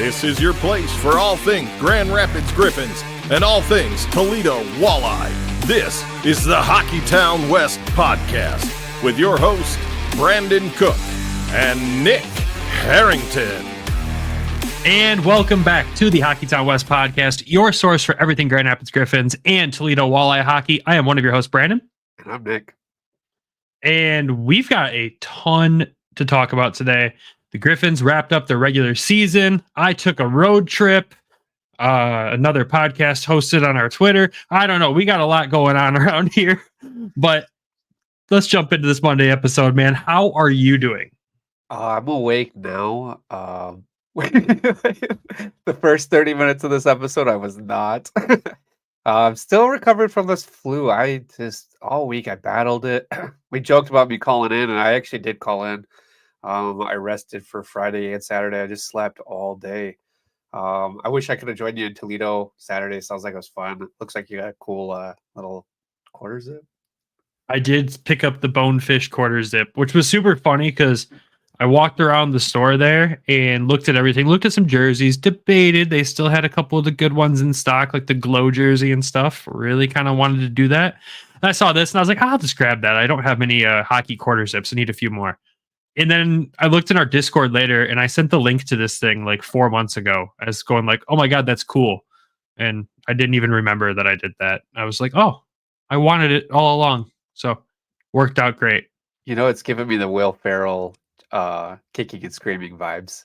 This is your place for all things Grand Rapids Griffins and all things Toledo Walleye. This is the Hockeytown West Podcast with your host, Brandon Cook and Nick Harrington. And welcome back to the Hockeytown West Podcast, your source for everything Grand Rapids Griffins and Toledo Walleye hockey. I am one of your hosts, Brandon. And I'm Nick. And we've got a ton to talk about today. The Griffins wrapped up their regular season. I took a road trip. Another podcast hosted on our Twitter. I don't know. We got a lot going on around here. But let's jump into this Monday episode, man. How are you doing? I'm awake now. The first 30 minutes of this episode, I was not. I'm still recovering from this flu. All week I battled it. We joked about me calling in, and I actually did call in. I rested for Friday and Saturday. I just slept all day. I wish I could have joined you in Toledo Saturday. Sounds like it was fun. Looks like you got a cool little quarter zip. I did pick up the Bonefish quarter zip, which was super funny because I walked around the store there and looked at everything, looked at some jerseys, debated. They still had a couple of the good ones in stock, like the glow jersey and stuff. Really kind of wanted to do that. And I saw this and I was like, I'll just grab that. I don't have many hockey quarter zips. I need a few more. And then I looked in our Discord later and I sent the link to this thing like 4 months ago. I was going like, oh my God, that's cool. And I didn't even remember that I did that. I was like, oh, I wanted it all along. So worked out great. You know, it's giving me the Will Ferrell kicking and screaming vibes.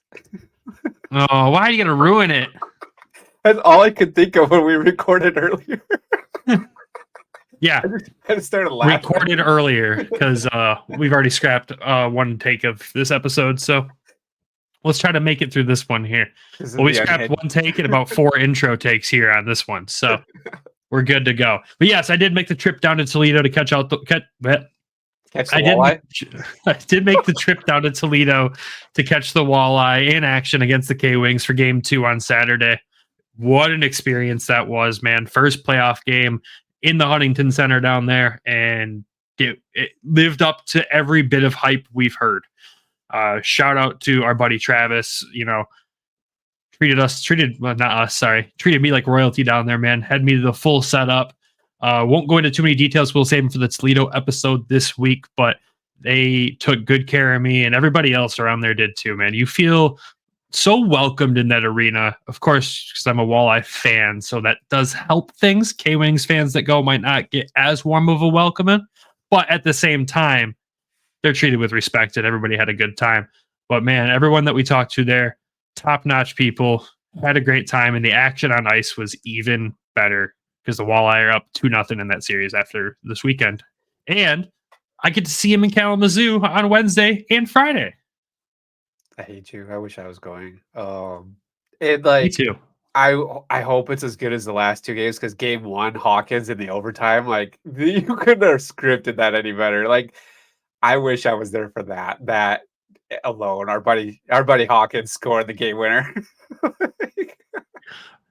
Oh, why are you going to ruin it? That's all I could think of when we recorded earlier. Yeah, I just started laughing. Recorded earlier because we've already scrapped one take of this episode. So let's try to make it through this one here. Well, we scrapped one take and about 4 intro takes here on this one. So we're good to go. But yes, I did make the trip down to Toledo to catch the walleye. I did make the trip down to Toledo to catch the walleye in action against the K-Wings for game 2 on Saturday. What an experience that was, man. First playoff game in the Huntington Center down there, and it lived up to every bit of hype we've heard. Shout out to our buddy Travis, treated me like royalty down there, man. Had me to the full setup. Won't go into too many details. We'll save them for the Toledo episode this week, but they took good care of me, and everybody else around there did too, man. You feel so welcomed in that arena, of course, because I'm a walleye fan, so that does help things. K-Wings fans that go might not get as warm of a welcoming, but at the same time, they're treated with respect, and everybody had a good time. But man, everyone that we talked to there, top-notch people, had a great time, and the action on ice was even better because the Walleye are up 2-0 in that series after this weekend. And I get to see him in Kalamazoo on Wednesday and Friday. I hate you. I wish I was going. Me too. I hope it's as good as the last 2 games, because game 1, Hawkins in the overtime, you couldn't have scripted that any better. I wish I was there for that. That alone, our buddy Hawkins scored the game winner.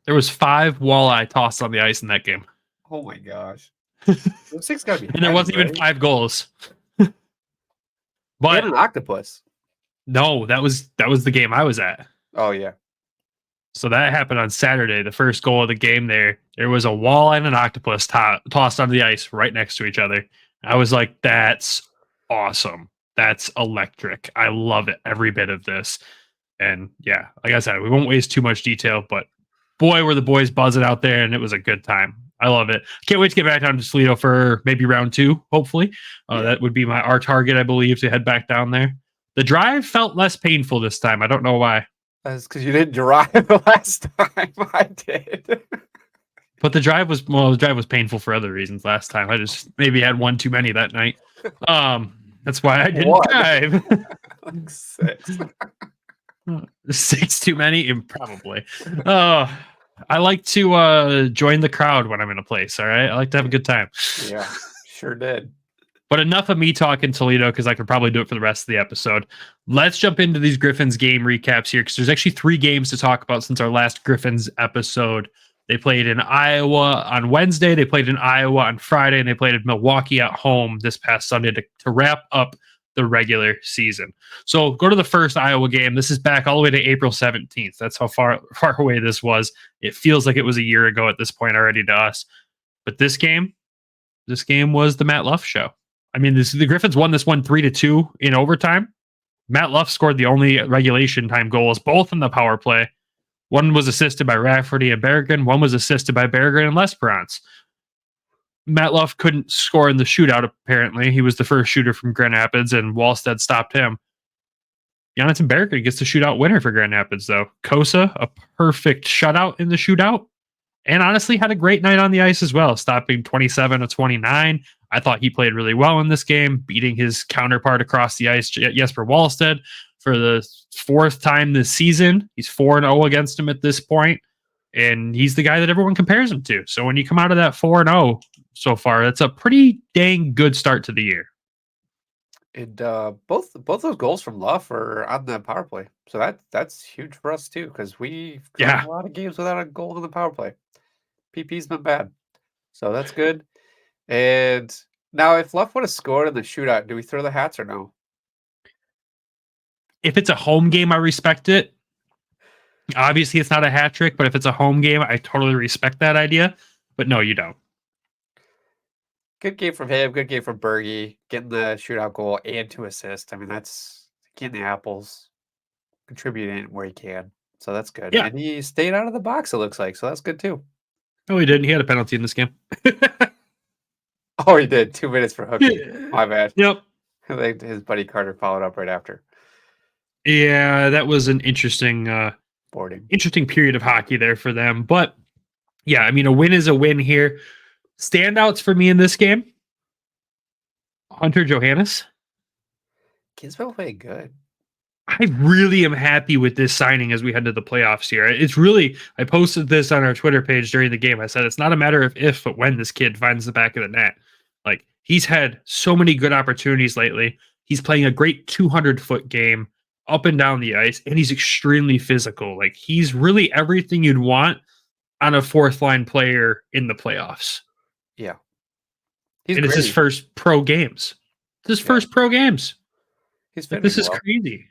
There was 5 walleye tossed on the ice in that game. Oh my gosh. Those 6 gotta be and there wasn't even 5 goals. But an octopus. No, that was the game I was at. Oh yeah. So that happened on Saturday. The first goal of the game there was a walleye and an octopus tossed onto the ice right next to each other. I was like, that's awesome. That's electric. I love it, every bit of this. And yeah, like I said, we won't waste too much detail, but boy, were the boys buzzing out there, and it was a good time. I love it. Can't wait to get back down to Toledo for maybe round 2, hopefully. That would be our target, I believe, to head back down there. The drive felt less painful this time. I don't know why. That's because you didn't drive the last time. I did. But the drive was painful for other reasons last time. I just maybe had one too many that night. That's why I didn't drive. 6. 6 too many? Probably. I like to join the crowd when I'm in a place, all right? I like to have a good time. Yeah, sure did. But enough of me talking Toledo, because I could probably do it for the rest of the episode. Let's jump into these Griffins game recaps here, because there's actually 3 games to talk about since our last Griffins episode. They played in Iowa on Wednesday, they played in Iowa on Friday, and they played in Milwaukee at home this past Sunday to wrap up the regular season. So go to the first Iowa game. This is back all the way to April 17th. That's how far away this was. It feels like it was a year ago at this point already to us. But this game was the Matt Luff show. I mean, the Griffins won this one 3-2 in overtime. Matt Luff scored the only regulation time goals, both in the power play. One was assisted by Rafferty and Berggren. One was assisted by Berggren and Lesperance. Matt Luff couldn't score in the shootout, apparently. He was the first shooter from Grand Rapids, and Wallstead stopped him. Jonathan Berggren gets the shootout winner for Grand Rapids, though. Kosa, a perfect shutout in the shootout, and honestly had a great night on the ice as well, stopping 27 of 29. I thought he played really well in this game, beating his counterpart across the ice, Jesper Wallstead, for the fourth time this season. He's 4-0 against him at this point, and he's the guy that everyone compares him to. So when you come out of that 4-0 so far, that's a pretty dang good start to the year. And both those goals from Luff are on the power play, so that's huge for us too, because we've gone a lot of games without a goal in the power play. PP's been bad, so that's good. And now, if Luff would have scored in the shootout, do we throw the hats or no? If it's a home game, I respect it. Obviously, it's not a hat trick, but if it's a home game, I totally respect that idea. But no, you don't. Good game from him. Good game from Bergie, getting the shootout goal and 2 assists. I mean, that's getting the apples, contributing where he can. So that's good. Yeah. And he stayed out of the box, it looks like. So that's good too. No, he didn't. He had a penalty in this game. Oh, he did. 2 minutes for hooking. My bad. Yep. His buddy Carter followed up right after. Yeah, that was an interesting period of hockey there for them. But yeah, I mean, a win is a win here. Standouts for me in this game: Hunter Johannes. Kid's been playing good. I really am happy with this signing as we head to the playoffs here. It's really, I posted this on our Twitter page during the game. I said, it's not a matter of if, but when this kid finds the back of the net. Like, he's had so many good opportunities lately. He's playing a great 200-foot game up and down the ice, and he's extremely physical. Like, he's really everything you'd want on a fourth line player in the playoffs. Yeah. It's his first pro games. It's his first pro games. He's fitting this is well. crazy.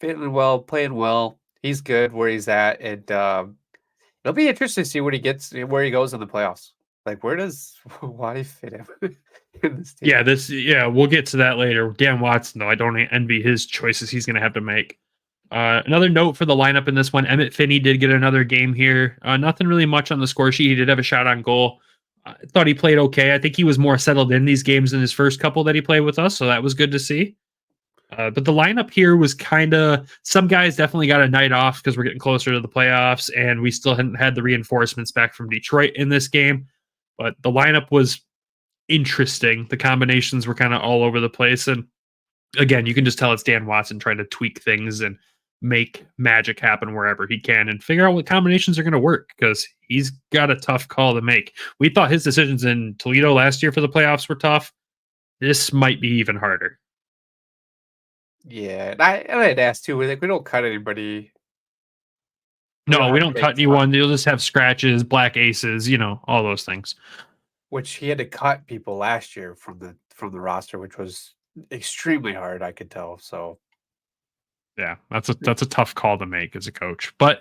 Fitting well, playing well. He's good where he's at. And it'll be interesting to see where he goes in the playoffs. Like, why do you fit him in this team? We'll get to that later. Dan Watson, though, I don't envy his choices he's going to have to make. Another note for the lineup in this one, Emmett Finney did get another game here. Nothing really much on the score sheet. He did have a shot on goal. I thought he played okay. I think he was more settled in these games than his first couple that he played with us, so that was good to see. But the lineup here was kind of, some guys definitely got a night off because we're getting closer to the playoffs, and we still hadn't had the reinforcements back from Detroit in this game. But the lineup was interesting. The combinations were kind of all over the place. And again, you can just tell it's Dan Watson trying to tweak things and make magic happen wherever he can and figure out what combinations are going to work, because he's got a tough call to make. We thought his decisions in Toledo last year for the playoffs were tough. This might be even harder. Yeah, and I'd ask too. We don't cut anybody. No, we don't cut anyone. You'll just have scratches, black aces, all those things. Which he had to cut people last year from the roster, which was extremely hard, I could tell. So yeah, that's a tough call to make as a coach. But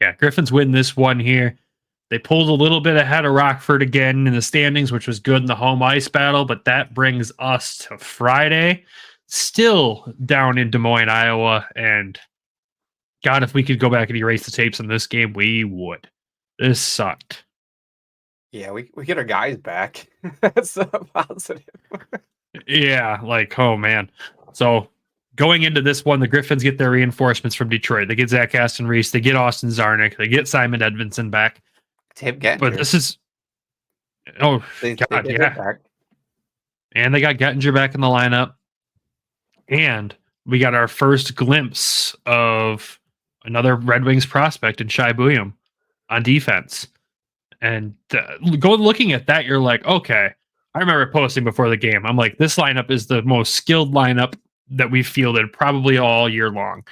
yeah, Griffins win this one here. They pulled a little bit ahead of Rockford again in the standings, which was good in the home ice battle. But that brings us to Friday, still down in Des Moines, Iowa. And God, if we could go back and erase the tapes in this game, we would. This sucked. Yeah, we get our guys back. That's a positive. Yeah, oh man. So going into this one, the Griffins get their reinforcements from Detroit. They get Zach Aston Reese. They get Austin Zarnik. They get Simon Edvinson back. Tim Gettinger. But this is... Oh, God, yeah. And they got Gettinger back in the lineup. And we got our first glimpse of another Red Wings prospect in Shai Buium on defense. And looking at that, you're like, okay. I remember posting before the game. I'm like, this lineup is the most skilled lineup that we've fielded probably all year long.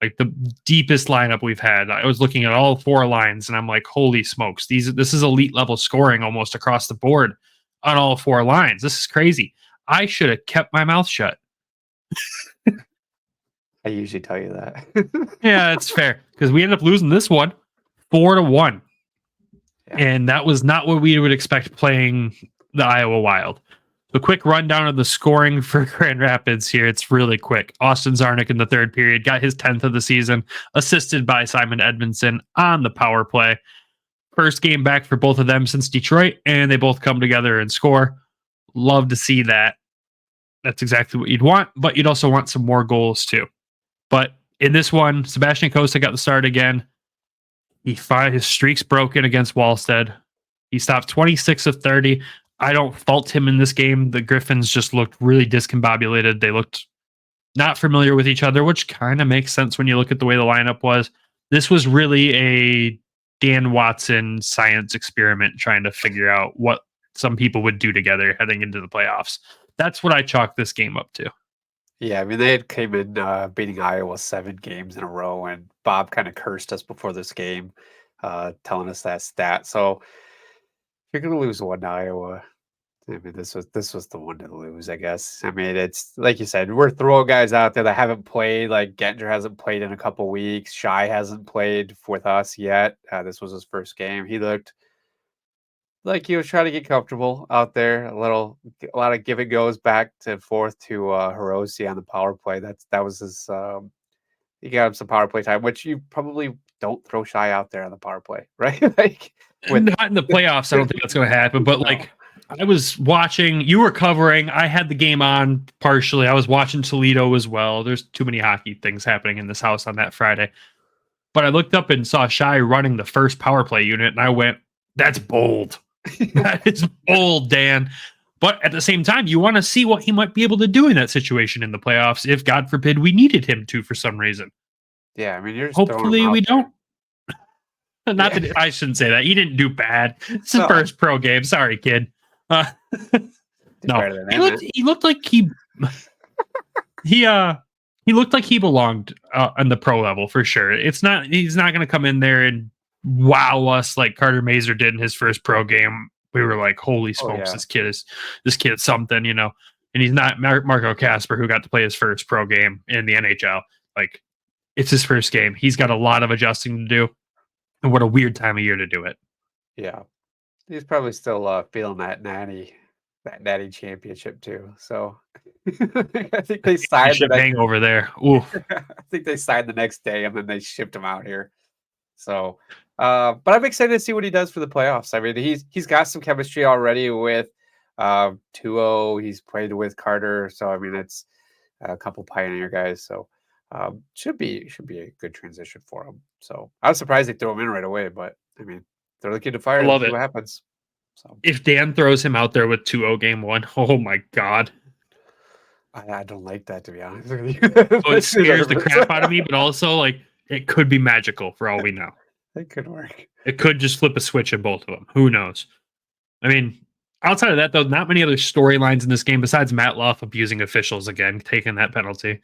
Like the deepest lineup we've had. I was looking at all 4 lines and I'm like, holy smokes. This is elite level scoring almost across the board on all 4 lines. This is crazy. I should have kept my mouth shut. I usually tell you that. Yeah, it's fair because we ended up losing this one 4-1. Yeah. And that was not what we would expect playing the Iowa Wild. The quick rundown of the scoring for Grand Rapids here. It's really quick. Austin Zarnik in the third period got his 10th of the season, assisted by Simon Edmondson on the power play. First game back for both of them since Detroit, and they both come together and score. Love to see that. That's exactly what you'd want, but you'd also want some more goals too. But in this one, Sebastian Costa got the start again. His streak's broken against Wallstead. He stopped 26 of 30. I don't fault him in this game. The Griffins just looked really discombobulated. They looked not familiar with each other, which kind of makes sense when you look at the way the lineup was. This was really a Dan Watson science experiment trying to figure out what some people would do together heading into the playoffs. That's what I chalk this game up to. Yeah, I mean, they had came in beating Iowa 7 games in a row, and Bob kind of cursed us before this game, telling us that stat. So if you're going to lose one to Iowa, I mean, this was the one to lose, I guess. I mean, it's like you said, we're throwing guys out there that haven't played. Like Gettinger hasn't played in a couple weeks. Shai hasn't played with us yet. This was his first game. He looked like he was trying to get comfortable out there. A lot of give and goes back and forth to Hirose on the power play. That was his. He got him some power play time, which you probably don't throw Shai out there on the power play, right? Like not in the playoffs. I don't think that's going to happen. But like, I was watching. You were covering. I had the game on partially. I was watching Toledo as well. There's too many hockey things happening in this house on that Friday. But I looked up and saw Shai running the first power play unit, and I went, "That's bold." That is bold, Dan. But at the same time, you want to see what he might be able to do in that situation in the playoffs if, God forbid, we needed him to for some reason. Yeah, I mean, you're hopefully we don't. Not that I shouldn't say that. He didn't do bad. It's his first pro game. Sorry, kid. No, he looked like he looked like he belonged on the pro level for sure. He's not going to come in there and wow us like Carter Mazur did in his first pro game. We were like, holy smokes, this kid's something, you know. And he's not Marco Kasper, who got to play his first pro game in the NHL. Like, it's his first game. He's got a lot of adjusting to do. And what a weird time of year to do it. Yeah. He's probably still feeling that natty championship too. So I think they signed hangover there. Ooh. I think they signed the nenext day and then they shipped him out here. So but I'm excited to see what he does for the playoffs. I mean, he's got some chemistry already with Tuo. He's played with Carter. So I mean, it's a couple pioneer guys. So should be a good transition for him. So I was surprised they threw him in right away, but I mean, they're looking to fire. Love it. What happens? So if Dan throws him out there with 2-0 game one, oh my God. I don't like that, to be honest with you. So it scares the crap out of me, but also like it could be magical for all we know. It could work. It could just flip a switch in both of them. Who knows? I mean, outside of that, though, not many other storylines in this game besides Matt Luff abusing officials again, taking that penalty.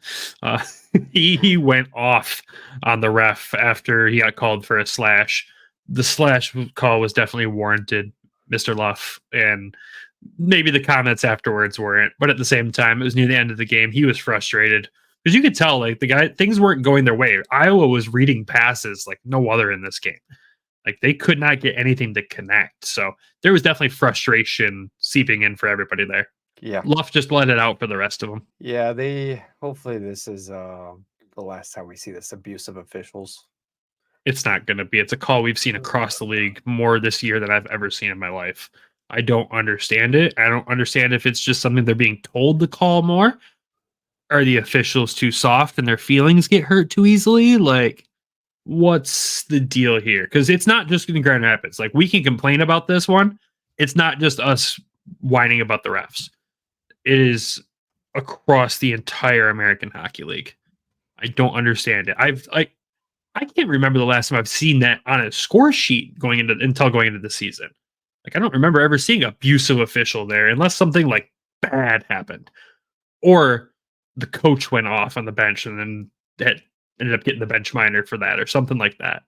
He went off on the ref after he got called for a slash. The slash call was definitely warranted, Mr. Luff, and maybe the comments afterwards weren't. But at the same time, it was near the end of the game. He was frustrated because you could tell, like, the guy, things weren't going their way. Iowa was reading passes like no other in this game. Like, they could not get anything to connect. So there was definitely frustration seeping in for everybody there. Yeah. Luff just let it out for the rest of them. Yeah, hopefully this is the last time we see this abuse of officials. It's not going to be. It's a call we've seen across the league more this year than I've ever seen in my life. I don't understand it. I don't understand if it's just something they're being told to call more. Are the officials too soft and their feelings get hurt too easily? Like, what's the deal here? Because it's not just in Grand Rapids. Like, we can complain about this one. It's not just us whining about the refs. It is across the entire American Hockey League. I don't understand it. I can't remember the last time I've seen that on a score sheet going into the season. Like, I don't remember ever seeing an abusive official there unless something like bad happened. Or the coach went off on the bench and then that ended up getting the bench minor for that or something like that.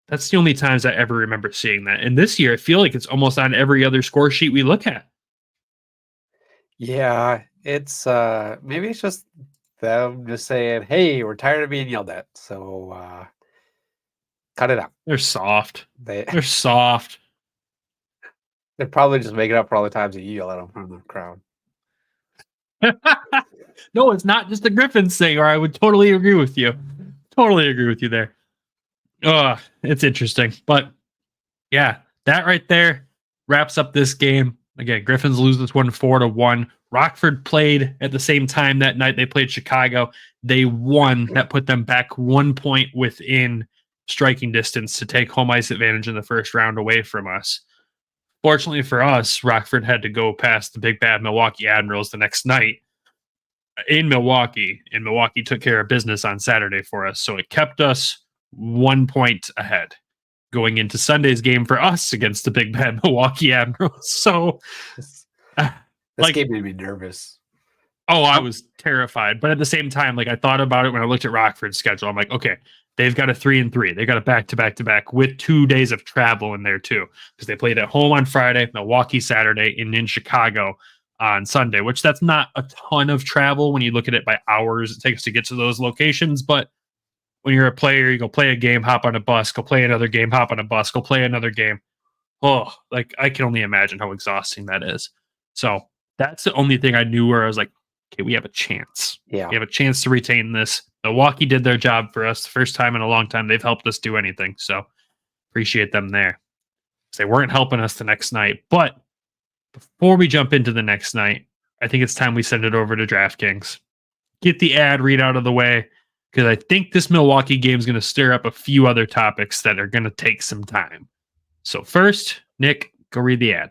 That's the only times I ever remember seeing that. And this year, I feel like it's almost on every other score sheet we look at. Yeah, it's maybe it's just them just saying, "Hey, we're tired of being yelled at, so cut it out." They're soft. They They're soft. they're probably just making up for all the times that you yell at them from the crowd. No, it's not just the Griffins thing, or I would totally agree with you. Totally agree with you there. It's interesting. But yeah, that right there wraps up this game. Again, Griffins lose this one 4-1. Rockford played at the same time that night. They played Chicago. They won. That put them back 1 point within striking distance to take home ice advantage in the first round away from us. Fortunately for us, Rockford had to go past the big bad Milwaukee Admirals the next night in Milwaukee, and Milwaukee took care of business on Saturday for us. So it kept us 1 point ahead going into Sunday's game for us against the big bad Milwaukee Admirals. So This like, game made me nervous. oh, I was terrified. But at the same time, like I thought about it when I looked at Rockford's schedule. I'm like, okay, they've got a 3-3. They got a back-to-back with 2 days of travel in there too, because they played at home on Friday, Milwaukee Saturday, and in Chicago on Sunday, which that's not a ton of travel when you look at it by hours it takes to get to those locations. But when you're a player, you go play a game, hop on a bus, go play another game, hop on a bus, go play another game. Oh, like I can only imagine how exhausting that is. So that's the only thing I knew where I was like, okay, we have a chance. Yeah. We have a chance to retain this. Milwaukee did their job for us the first time in a long time they've helped us do anything. So appreciate them there. They weren't helping us the next night. But before we jump into the next night, I think it's time we send it over to DraftKings. Get the ad read out of the way, because I think this Milwaukee game is going to stir up a few other topics that are going to take some time. So first, Nick, go read the ad.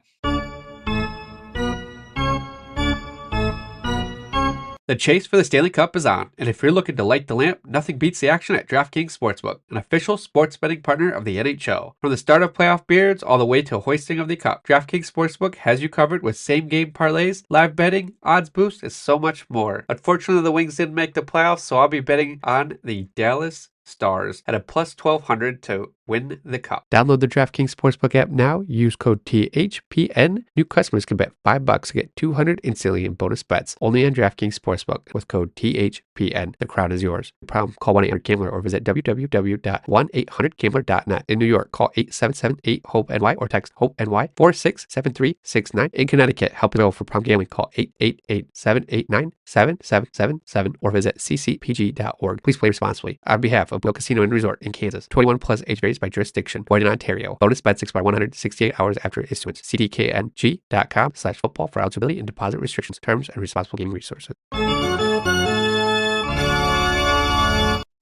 The chase for the Stanley Cup is on, and if you're looking to light the lamp, nothing beats the action at DraftKings Sportsbook, an official sports betting partner of the NHL. From the start of playoff periods all the way to hoisting of the cup, DraftKings Sportsbook has you covered with same-game parlays, live betting, odds boost, and so much more. Unfortunately, the Wings didn't make the playoffs, so I'll be betting on the Dallas Stars at a plus 1,200 to win the cup. Download the DraftKings Sportsbook app now. Use code THPN. New customers can bet $5 to get $200 instantly in bonus bets. Only on DraftKings Sportsbook with code THPN. The crowd is yours. Problem? Call 1-800-GAMBLER or visit www.1800gambler.net. In New York, call 877-8-HOPE-NY or text HOPE-NY 467369. In Connecticut, help it go for problem gambling. Call 888-789-7777 or visit ccpg.org. Please play responsibly. On behalf of Will Casino and Resort in Kansas, 21 plus age varies by jurisdiction. Void in Ontario. Bonus bets expire 168 hours after issuance. cdkng.com/football for eligibility and deposit restrictions, terms, and responsible gaming resources.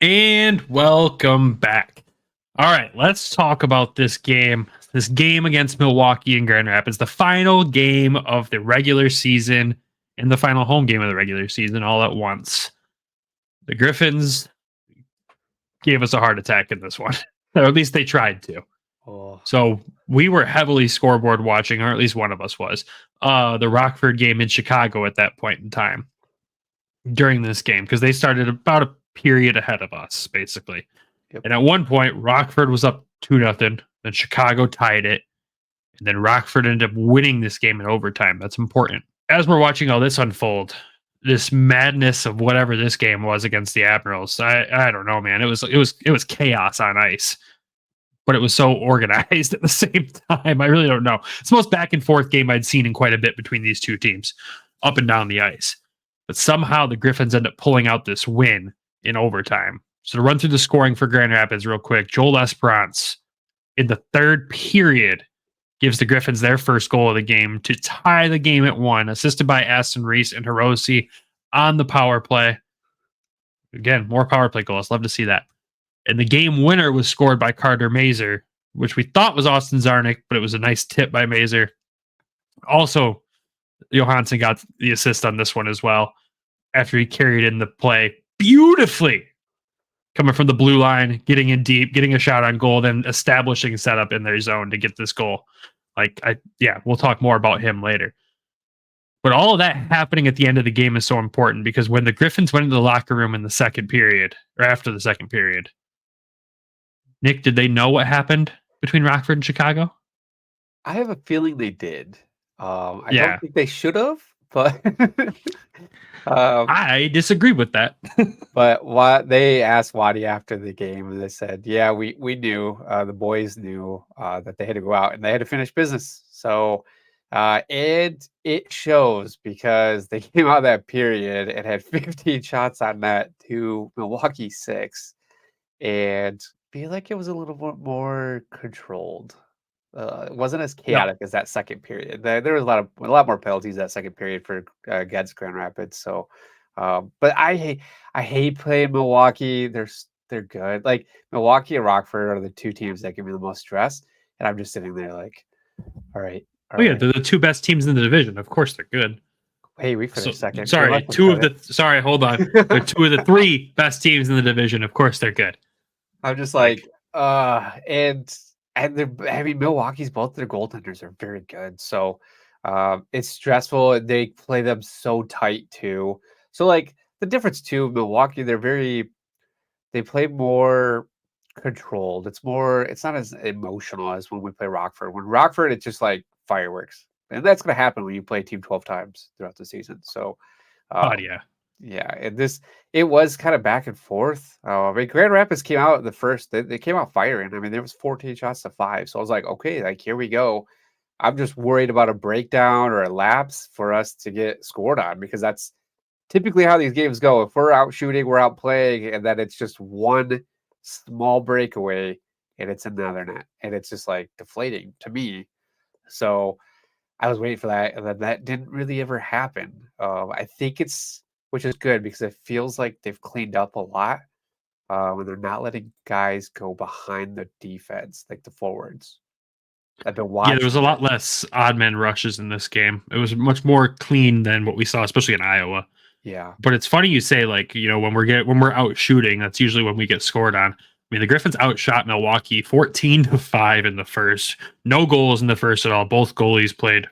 And welcome back. All right, let's talk about this game. This game against Milwaukee and Grand Rapids, the final game of the regular season and the final home game of the regular season all at once. The Griffins gave us a heart attack in this one, or at least they tried to. Oh. So we were heavily scoreboard watching, or at least one of us was, the Rockford game in Chicago at that point in time during this game, because they started about a period ahead of us, basically. Yep. And at one point, Rockford was up 2-0, then Chicago tied it, and then Rockford ended up winning this game in overtime. That's important. As we're watching all this unfold, this madness of whatever this game was against the Admirals, I don't know, man. It was chaos on ice, but it was so organized at the same time. I really don't know. It's the most back and forth game I'd seen in quite a bit between these two teams, up and down the ice. But somehow the Griffins end up pulling out this win in overtime. So to run through the scoring for Grand Rapids real quick, Joel Esperance in the third period gives the Griffins their first goal of the game to tie the game at 1, assisted by Aston Reese and Hiroshi on the power play. Again, more power play goals. Love to see that. And the game winner was scored by Carter Mazer, which we thought was Austin Zarnik, but it was a nice tip by Mazer. Also, Johansson got the assist on this one as well after he carried in the play beautifully, coming from the blue line, getting in deep, getting a shot on goal, then establishing setup in their zone to get this goal. We'll talk more about him later. But all of that happening at the end of the game is so important, because when the Griffins went into the locker room in the second period, or after the second period, Nick, did they know what happened between Rockford and Chicago? I have a feeling they did. I Yeah. don't think they should have, but I disagree with that. but what they asked Waddy after the game, and they said, "Yeah, we knew the boys knew that they had to go out and they had to finish business." So, and it shows because they came out of that period and had 15 shots on net to Milwaukee 6, and feel like it was a little bit more controlled. It wasn't as Yeah. chaotic as that second period. There was a lot more penalties that second period for against Grand Rapids. So, but I hate playing Milwaukee. They're good. Like Milwaukee and Rockford are the two teams that give me the most stress, and I'm just sitting there like, all right, all Oh yeah, right. they're the two best teams in the division. Of course they're good. Hey, we So, finished second. sorry, hold on. They're two of the three best teams in the division. Of course they're good. I'm just like, and Milwaukee's both their goaltenders are very good. So it's stressful and they play them so tight too. So like the difference too, Milwaukee, they play more controlled. It's not as emotional as when we play Rockford. When Rockford, it's just like fireworks. And that's gonna happen when you play team 12 times throughout the season. So God, yeah. yeah, and it was kind of back and forth. I mean, Grand Rapids came out the first. They came out firing. I mean, there was 14 shots to 5. So I was like, okay, like here we go. I'm just worried about a breakdown or a lapse for us to get scored on because that's typically how these games go. If we're out shooting, we're out playing, and then it's just one small breakaway and it's another net, and it's just like deflating to me. So I was waiting for that, and then that didn't really ever happen. I think which is good because it feels like they've cleaned up a lot when they're not letting guys go behind the defense, like the forwards. I've been Yeah, watching. there was a lot less odd man rushes in this game. It was much more clean than what we saw, especially in Iowa. Yeah, But it's funny you say, like, you know, when we're out shooting, that's usually when we get scored on. I mean, the Griffins outshot Milwaukee 14-5 in the first. No goals in the first at all. Both goalies played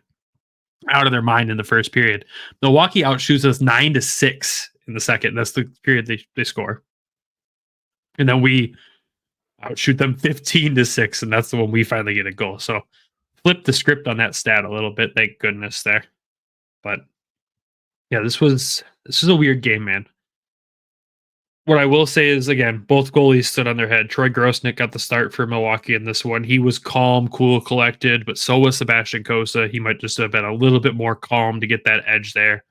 out of their mind in the first period. Milwaukee outshoots us 9-6 in the second. That's the period they score. And then we outshoot them 15-6, and that's the one we finally get a goal. So flip the script on that stat a little bit. Thank goodness there. But yeah, this was a weird game, man. What I will say is, again, both goalies stood on their head. Troy Grosnick got the start for Milwaukee in this one. He was calm, cool, collected, but so was Sebastian Kosa. He might just have been a little bit more calm to get that edge there.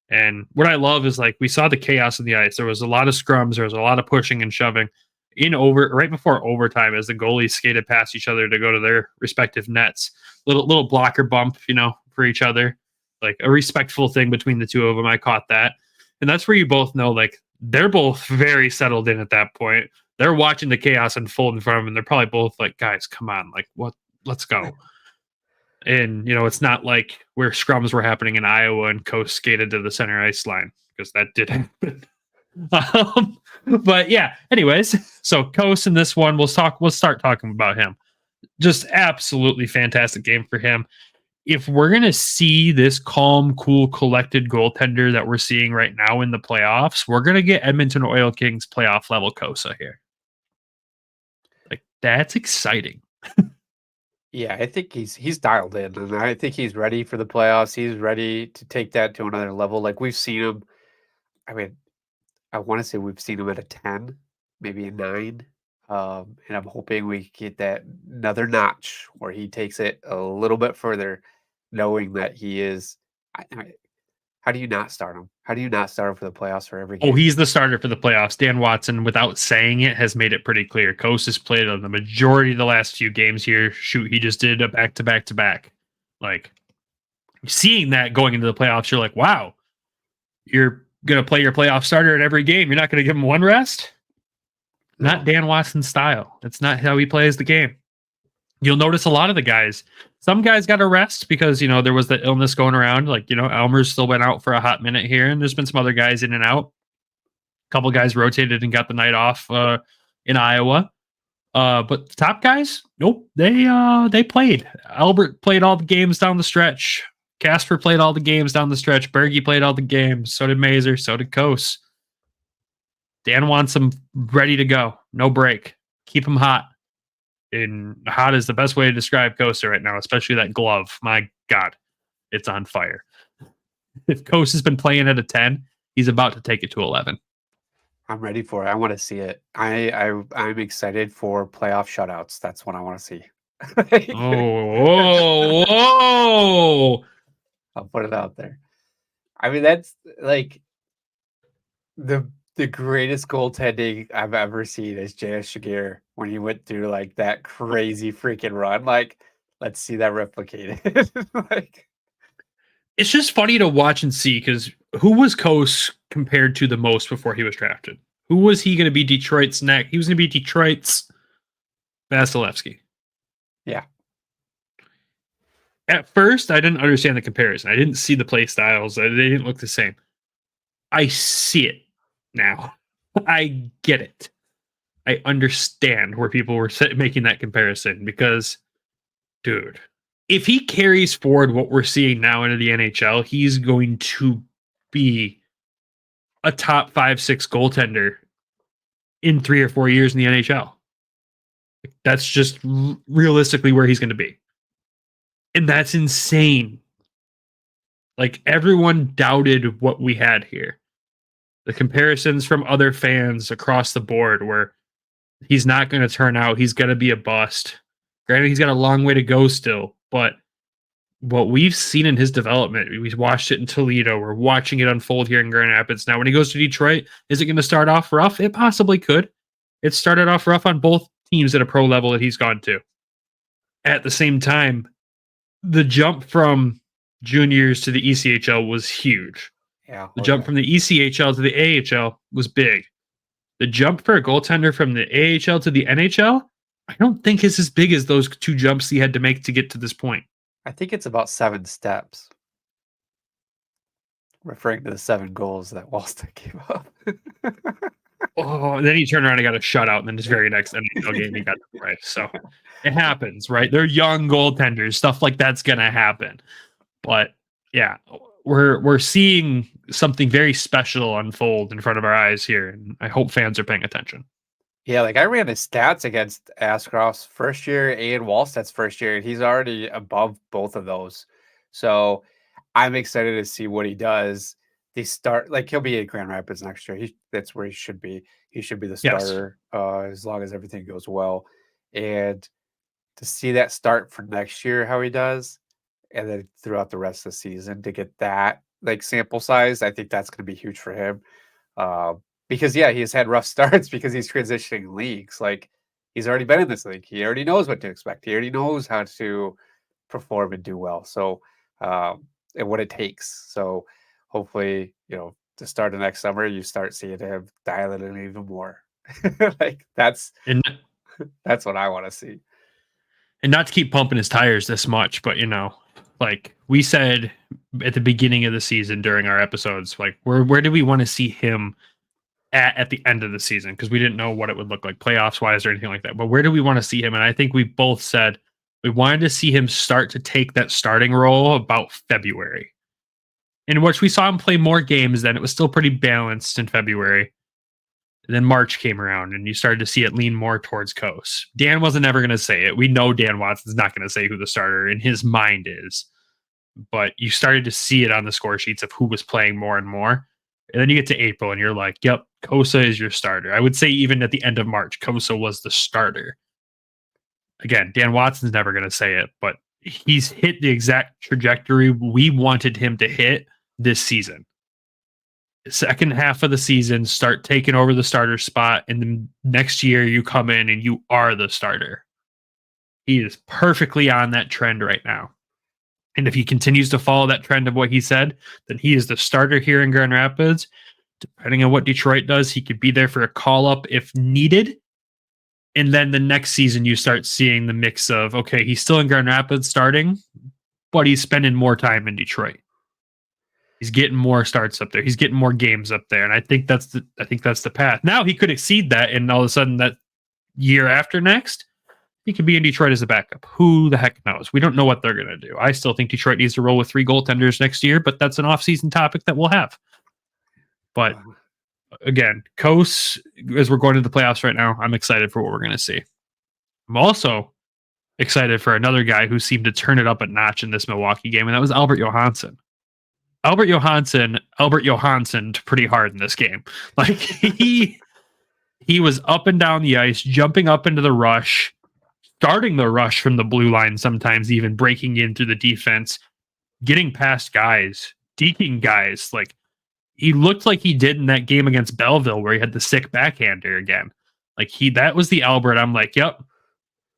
And what I love is, like, we saw the chaos in the ice. There was a lot of scrums. There was a lot of pushing and shoving right before overtime as the goalies skated past each other to go to their respective nets. Little blocker bump, you know, for each other, like a respectful thing between the two of them. I caught that. And that's where you both know, like, they're both very settled in at that point. They're watching the chaos unfold in front of them, and they're probably both like, guys, come on, like, what? Let's go. And, you know, it's not like where scrums were happening in Iowa and Coast skated to the center ice line, because that did happen. But yeah, anyways, so Coast in this one, we'll start talking about him. Just absolutely fantastic game for him. If we're going to see this calm, cool, collected goaltender that we're seeing right now in the playoffs, we're going to get Edmonton Oil Kings playoff level Kosa here. Like, that's exciting. Yeah, I think he's dialed in, and I think he's ready for the playoffs. He's ready to take that to another level. Like, we've seen him. I mean, I want to say we've seen him at a 10, maybe a 9. And I'm hoping we get that another notch where he takes it a little bit further, knowing that he is. How do you not start him? How do you not start him for the playoffs for every game? Oh, he's the starter for the playoffs. Dan Watson, without saying it, has made it pretty clear. Coast has played on the majority of the last few games here. Shoot, he just did a back-to-back-to-back. Like, seeing that going into the playoffs, you're like, wow, you're going to play your playoff starter at every game. You're not going to give him one rest? No. Not Dan Watson's style. That's not how he plays the game. You'll notice a lot of the guys, some guys got a rest because, you know, there was the illness going around. Like, you know, Elmer's still been out for a hot minute here, and there's been some other guys in and out. A couple guys rotated and got the night off in Iowa. But the top guys, nope, they played. Albert played all the games down the stretch. Casper played all the games down the stretch. Berge played all the games. So did Mazer. So did Kos. Dan wants them ready to go. No break. Keep them hot. And hot is the best way to describe Kosa right now, especially that glove. My God, it's on fire. If Coase has been playing at a 10, he's about to take it to 11. I'm ready for it. I want to see it. I'm excited for playoff shutouts. That's what I want to see. Whoa. I'll put it out there. I mean, that's like the greatest goaltending I've ever seen is J.S. Shagir when he went through like that crazy freaking run. Like, let's see that replicated. Like, it's just funny to watch and see because who was Coase compared to the most before he was drafted? Who was he going to be Detroit's next? He was going to be Detroit's Vasilevsky. Yeah. At first, I didn't understand the comparison. I didn't see the play styles. They didn't look the same. I see it now. I get it. I understand where people were making that comparison because, dude, if he carries forward what we're seeing now into the NHL, he's going to be a top 5-6 goaltender in 3 or 4 years in the NHL. That's just realistically where he's going to be. And that's insane. Like, everyone doubted what we had here. The comparisons from other fans across the board where he's not going to turn out. He's going to be a bust. Granted, he's got a long way to go still, but what we've seen in his development, we watched it in Toledo. We're watching it unfold here in Grand Rapids. Now, when he goes to Detroit, is it going to start off rough? It possibly could. It started off rough on both teams at a pro level that he's gone to. At the same time, the jump from juniors to the ECHL was huge. Yeah. The jump from the ECHL to the AHL was big. The jump for a goaltender from the AHL to the NHL, I don't think is as big as those 2 jumps he had to make to get to this point. I think it's about 7 steps. Referring to the 7 goals that Wallstedt gave up. Oh, and then he turned around and got a shutout, and then his very next NHL game he got the price. So it happens, right? They're young goaltenders. Stuff like that's gonna happen. But yeah, we're seeing something very special unfold in front of our eyes here, and I hope fans are paying attention. Yeah, like I ran his stats against Ashcroft's first year and Wallstedt's first year, and he's already above both of those. So I'm excited to see what he does. They start like he'll be at Grand Rapids next year. That's where he should be. He should be the starter as long as everything goes well. And to see that start for next year, how he does, and then throughout the rest of the season to get that like sample size, I think that's going to be huge for him. Because yeah, he has had rough starts because he's transitioning leagues. Like he's already been in this league. He already knows what to expect. He already knows how to perform and do well. So and what it takes. So hopefully, to start the next summer, you start seeing him dial it in even more. Like that's what I want to see. And not to keep pumping his tires this much, but like we said at the beginning of the season during our episodes, like where do we want to see him at the end of the season? Because we didn't know what it would look like playoffs wise or anything like that. But where do we want to see him? And I think we both said we wanted to see him start to take that starting role about February, in which we saw him play more games. Then it was still pretty balanced in February. And then March came around and you started to see it lean more towards Coase. Dan wasn't ever going to say it. We know Dan Watson's not going to say who the starter in his mind is. But you started to see it on the score sheets of who was playing more and more. And then you get to April and you're like, yep, Coase is your starter. I would say even at the end of March, Coase was the starter. Again, Dan Watson's never going to say it, but he's hit the exact trajectory we wanted him to hit this season. The second half of the season, start taking over the starter spot, and then next year you come in and you are the starter. He is perfectly on that trend right now. And if he continues to follow that trend of what he said, then he is the starter here in Grand Rapids. Depending on what Detroit does, he could be there for a call-up if needed. And then the next season, you start seeing the mix of, okay, he's still in Grand Rapids starting, but he's spending more time in Detroit. He's getting more starts up there. He's getting more games up there. And I think that's the path. Now he could exceed that, and all of a sudden that year after next, he could be in Detroit as a backup. Who the heck knows? We don't know what they're going to do. I still think Detroit needs to roll with 3 goaltenders next year, but that's an off-season topic that we'll have. But again, Coase, as we're going to the playoffs right now, I'm excited for what we're going to see. I'm also excited for another guy who seemed to turn it up a notch in this Milwaukee game, and that was Albert Johansson. Albert Johansson pretty hard in this game. Like he was up and down the ice, jumping up into the rush, starting the rush from the blue line, sometimes even breaking in through the defense, getting past guys, deking guys. Like he looked like he did in that game against Belleville where he had the sick backhander again. Like that was the Albert. I'm like, yep,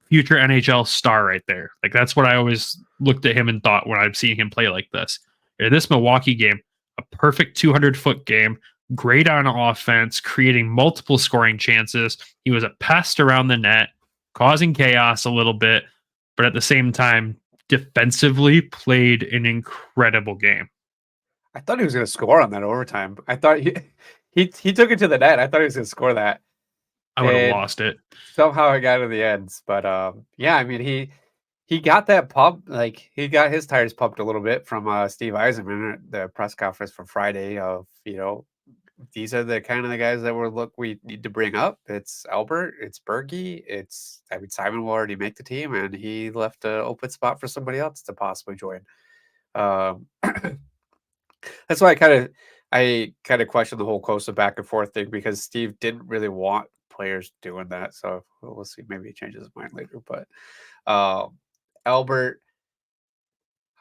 future NHL star right there. Like that's what I always looked at him and thought when I've seen him play like this. In this Milwaukee game, a perfect 200-foot game, great on offense, creating multiple scoring chances. He was a pest around the net, causing chaos a little bit, but at the same time, defensively played an incredible game. I thought he was going to score on that overtime. I thought he took it to the net. I thought he was going to score that. I would have lost it. Somehow I got to the ends, but yeah, I mean he got that pump, like he got his tires pumped a little bit from Steve Eisenman at the press conference from Friday of, these are the kind of the guys that we need to bring up. It's Albert, it's Bergie, Simon will already make the team, and he left an open spot for somebody else to possibly join. That's why I kind of questioned the whole Costa back and forth thing, because Steve didn't really want players doing that. So we'll see. Maybe he changes his mind later. But Albert,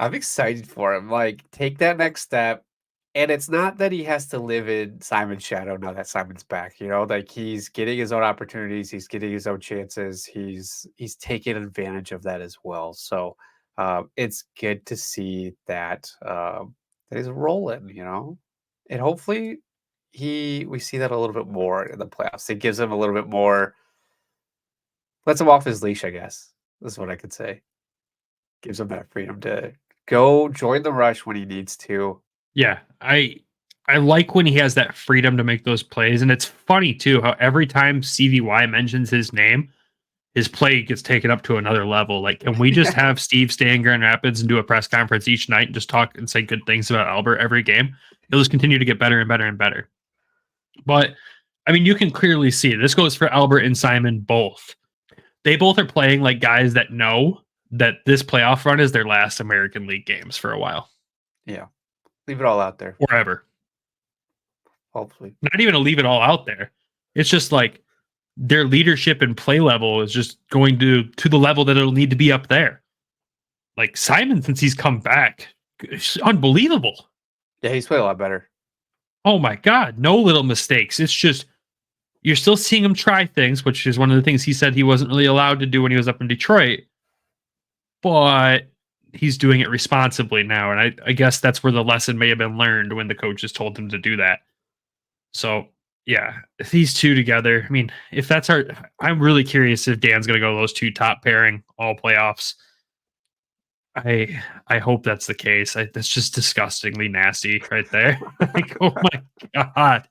I'm excited for him. Like, take that next step. And it's not that he has to live in Simon's shadow now that Simon's back. Like he's getting his own opportunities. He's getting his own chances. He's taking advantage of that as well. So it's good to see that he's rolling, and hopefully we see that a little bit more in the playoffs. It gives him a little bit more, lets him off his leash, I guess. That's what I could say. Gives him that freedom to go join the rush when he needs to. Yeah, I like when he has that freedom to make those plays. And it's funny too how every time CVY mentions his name, his play gets taken up to another level. Like, can we just have Steve stay in Grand Rapids and do a press conference each night and just talk and say good things about Albert every game? He'll just continue to get better and better and better. But I mean, you can clearly see this goes for Albert and Simon both. They both are playing like guys that know that this playoff run is their last American League games for a while. Yeah. Leave it all out there. Forever. Hopefully. Not even to leave it all out there. It's just like their leadership and play level is just going to the level that it'll need to be up there. Like Simon, since he's come back, it's unbelievable. Yeah, he's played a lot better. Oh my God. No little mistakes. It's just, you're still seeing him try things, which is one of the things he said he wasn't really allowed to do when he was up in Detroit. But he's doing it responsibly now. And I guess that's where the lesson may have been learned when the coaches told him to do that. So, yeah, if these two together, I mean, if that's I'm really curious if Dan's going to go those two top pairing all playoffs. I hope that's the case. That's just disgustingly nasty right there. Like, oh my God.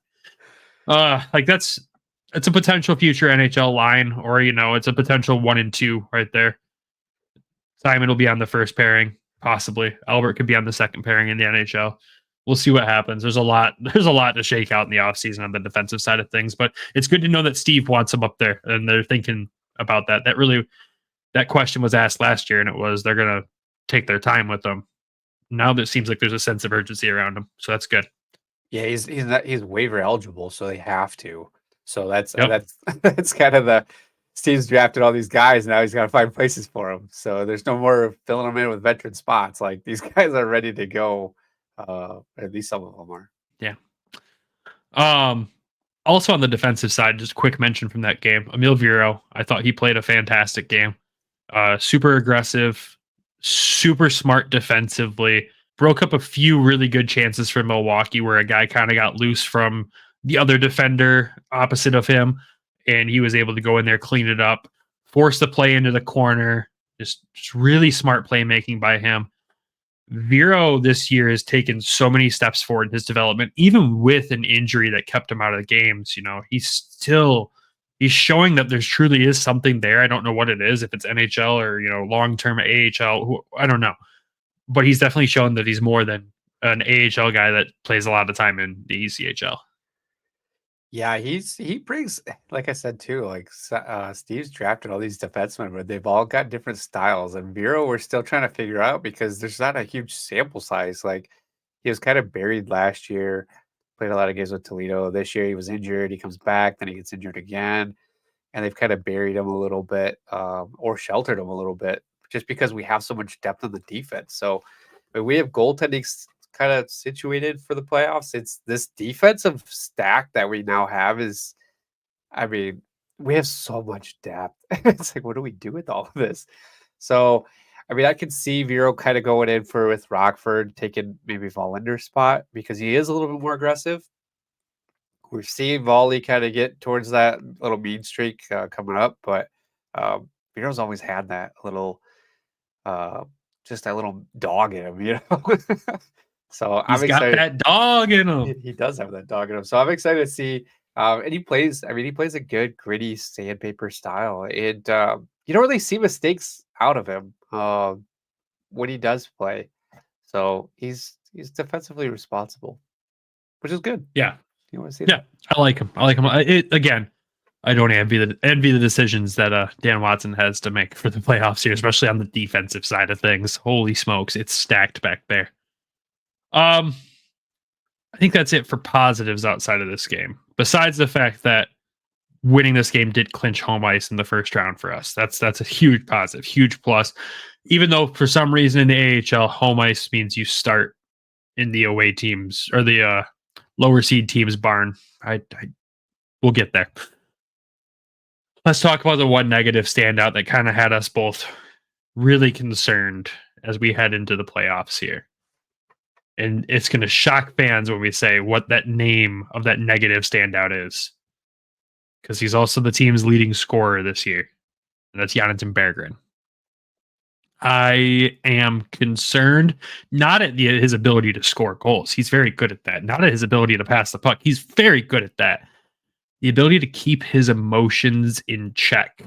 Like it's a potential future NHL line, or, it's a potential 1 and 2 right there. Simon will be on the first pairing, possibly. Albert could be on the second pairing in the NHL. We'll see what happens. There's a lot to shake out in the offseason on the defensive side of things, but it's good to know that Steve wants him up there and they're thinking about that. That question was asked last year, and it was they're going to take their time with them. Now that it seems like there's a sense of urgency around him. So that's good. Yeah, he's waiver eligible, so they have to. So that's Yep. that's kind of Steve's drafted all these guys. Now he's got to find places for them. So there's no more filling them in with veteran spots. Like, these guys are ready to go. At least some of them are. Yeah. Also on the defensive side, just a quick mention from that game, Emil Viro. I thought he played a fantastic game. Super aggressive, super smart defensively. Broke up a few really good chances for Milwaukee where a guy kind of got loose from the other defender opposite of him, and he was able to go in there, clean it up, force the play into the corner. Just really smart playmaking by him. Viro this year has taken so many steps forward in his development, even with an injury that kept him out of the games. He's showing that there truly is something there. I don't know what it is, if it's NHL or, long-term AHL, I don't know. But he's definitely shown that he's more than an AHL guy that plays a lot of time in the ECHL. Yeah, he brings, like I said too, like Steve's drafted all these defensemen, but they've all got different styles. And Viro, we're still trying to figure out because there's not a huge sample size. Like, he was kind of buried last year. Played a lot of games with Toledo. This year he was injured. He comes back, then he gets injured again, and they've kind of buried him a little bit, or sheltered him a little bit, just because we have so much depth on the defense. So when we have goaltending kind of situated for the playoffs, it's this defensive stack that we now have is, I mean, we have so much depth. It's like, what do we do with all of this? So, I mean, I can see Vero kind of going in for with Rockford, taking maybe Vollender's spot because he is a little bit more aggressive. We're seeing Volley kind of get towards that little mean streak coming up, but Vero's always had that little, just that little dog in him, you know. So He's I'm got excited. that dog in him. He does have that dog in him. So I'm excited to see. And he plays. I mean, he plays a good, gritty sandpaper style. And you don't really see mistakes out of him when he does play. So he's defensively responsible, which is good. Yeah. You want to see Yeah, that? I like him. Again, I don't envy the decisions that Dan Watson has to make for the playoffs here, especially on the defensive side of things. Holy smokes, it's stacked back there. I think that's it for positives outside of this game. Besides the fact that winning this game did clinch home ice in the first round for us. That's a huge positive, huge plus. Even though for some reason in the AHL, home ice means you start in the away teams or the lower seed teams barn. We'll get there. Let's talk about the one negative standout that kind of had us both really concerned as we head into the playoffs here. And it's going to shock fans when we say what that name of that negative standout is. Because he's also the team's leading scorer this year. And that's Jonathan Berggren. I am concerned not at his ability to score goals. He's very good at that. Not at his ability to pass the puck. He's very good at that. The ability to keep his emotions in check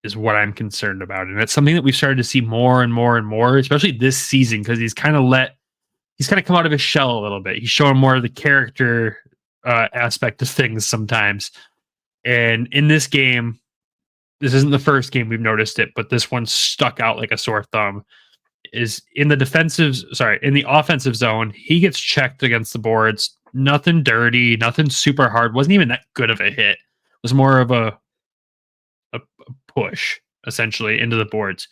is what I'm concerned about. And it's something that we've started to see more and more and more, especially this season, because he's kind of come out of his shell a little bit. He's showing more of the character aspect of things sometimes. And in this game, this isn't the first game we've noticed it, but this one stuck out like a sore thumb. Is in the offensive zone, he gets checked against the boards. Nothing dirty, nothing super hard. Wasn't even that good of a hit. It was more of a push, essentially, into the boards.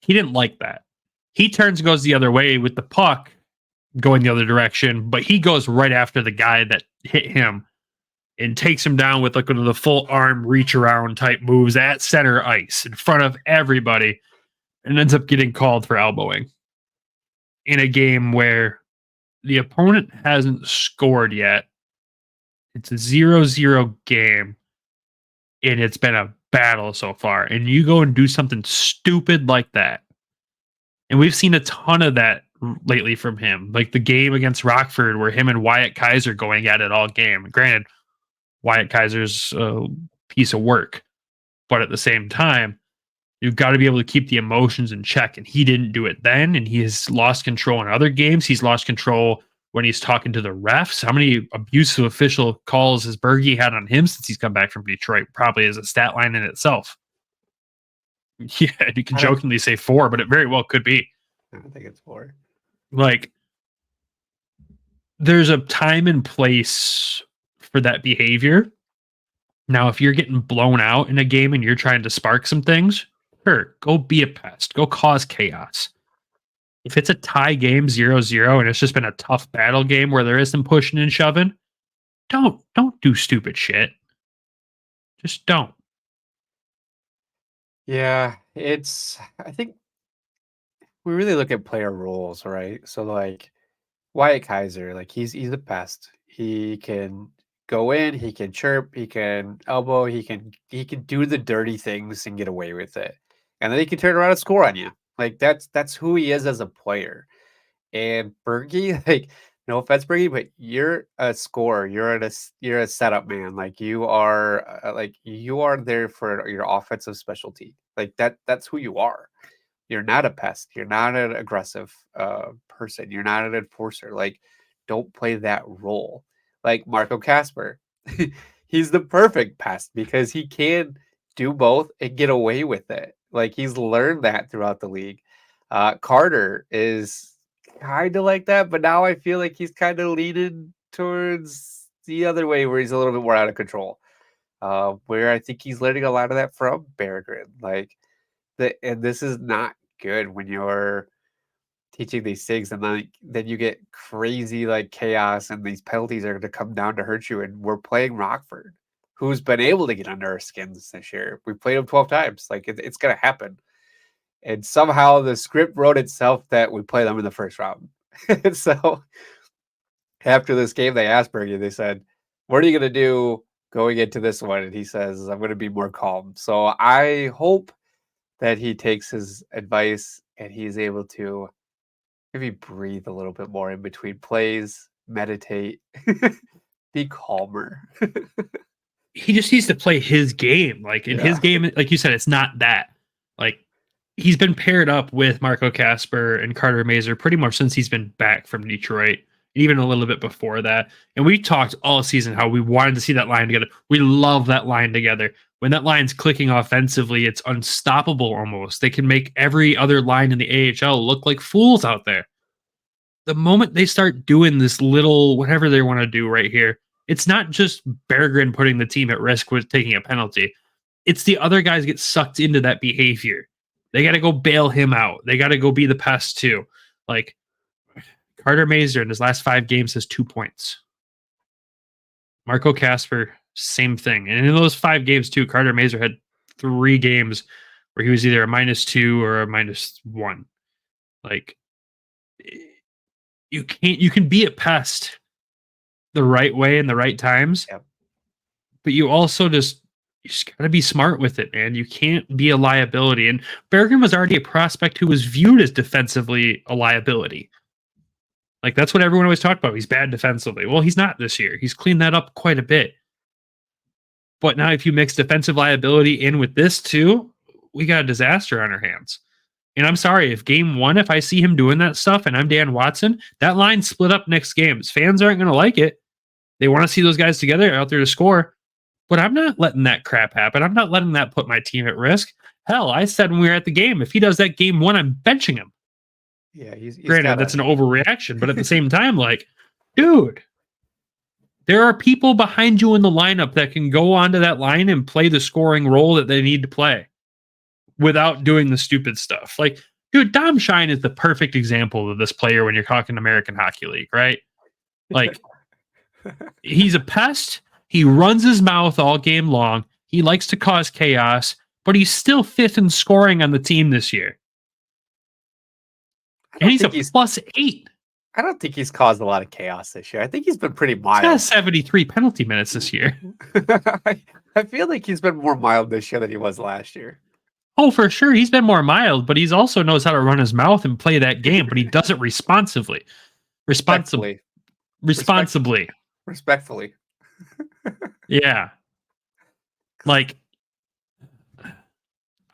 He didn't like that. He turns and goes the other way with the puck going the other direction, but he goes right after the guy that hit him and takes him down with like one of the full arm reach around type moves at center ice in front of everybody and ends up getting called for elbowing in a game where the opponent hasn't scored yet. It's a 0-0 game and it's been a battle so far. And you go and do something stupid like that. And we've seen a ton of that lately from him. Like the game against Rockford where him and Wyatt Kaiser going at it all game. Granted, Wyatt Kaiser's a piece of work. But at the same time, you've got to be able to keep the emotions in check. And he didn't do it then. And he has lost control in other games. He's lost control when he's talking to the refs. How many abusive official calls has Bergie had on him since he's come back from Detroit? Probably is a stat line in itself. Yeah, you can jokingly say 4, but it very well could be. I think it's 4. Like, there's a time and place for that behavior. Now, if you're getting blown out in a game and you're trying to spark some things, sure, go be a pest. Go cause chaos. If it's a tie game 0-0 and it's just been a tough battle game where there is some pushing and shoving, don't do stupid shit. Just don't. Yeah, I think we really look at player roles, right? So like Wyatt Kaiser, like he's the best. He can go in, he can chirp, he can elbow, he can do the dirty things and get away with it. And then he can turn around and score on you. Like that's who he is as a player. And Bergie, like no offense, Bergie, but you're a scorer. You're a setup man. Like you are there for your offensive specialty. Like that's who you are. You're not a pest. You're not an aggressive person. You're not an enforcer. Like don't play that role. Like Marco Casper, he's the perfect pest because he can do both and get away with it. Like he's learned that throughout the league. Carter is kind of like that, but now I feel like he's kind of leaning towards the other way where he's a little bit more out of control. Where I think he's learning a lot of that from Berggren. And this is not good when you're teaching these things and then you get crazy like chaos and these penalties are going to come down to hurt you. And we're playing Rockford, who's been able to get under our skins this year. We played them 12 times. Like it's going to happen. And somehow the script wrote itself that we play them in the first round. And so after this game, they asked Bergie, they said, what are you going to do going into this one? And he says, I'm going to be more calm. So I hope that he takes his advice and he's able to maybe breathe a little bit more in between plays, meditate, be calmer. He just needs to play his game. Like in his game, like you said, it's not that. Like he's been paired up with Marco Kasper and Carter Mazur pretty much since he's been back from Detroit, even a little bit before that. And we talked all season how we wanted to see that line together. We love that line together. When that line's clicking offensively, it's unstoppable almost. They can make every other line in the AHL look like fools out there. The moment they start doing this little whatever they want to do right here, it's not just Berggren putting the team at risk with taking a penalty. It's the other guys get sucked into that behavior. They got to go bail him out. They got to go be the pest too. Like Carter Mazur in his last 5 games has 2 points. Marco Kasper, same thing. And in those 5 games too, Carter Mazur had 3 games where he was either a -2 or a -1. Like you can be a pest the right way in the right times, but you also just got to be smart with it, man. You can't be a liability. And Berggren was already a prospect who was viewed as defensively a liability. Like that's what everyone always talked about. He's bad defensively. Well, he's not this year. He's cleaned that up quite a bit. But now if you mix defensive liability in with this too, we got a disaster on our hands. And I'm sorry, if game 1, if I see him doing that stuff and I'm Dan Watson, that line split up next games. Fans aren't going to like it. They want to see those guys together out there to score. But I'm not letting that crap happen. I'm not letting that put my team at risk. Hell, I said when we were at the game, if he does that game 1, I'm benching him. Yeah, he's granted, that's an overreaction, but at the same time, like, dude, there are people behind you in the lineup that can go onto that line and play the scoring role that they need to play without doing the stupid stuff. Like, dude, Dom Shine is the perfect example of this player when you're talking American Hockey League, right? Like, he's a pest. He runs his mouth all game long. He likes to cause chaos, but he's still 5th in scoring on the team this year. And he's a +8. I don't think he's caused a lot of chaos this year. I think he's been pretty mild. He's got 73 penalty minutes this year. I feel like he's been more mild this year than he was last year. Oh, for sure. He's been more mild, but he's also knows how to run his mouth and play that game, but he does it responsibly. Respectfully. Yeah. Like,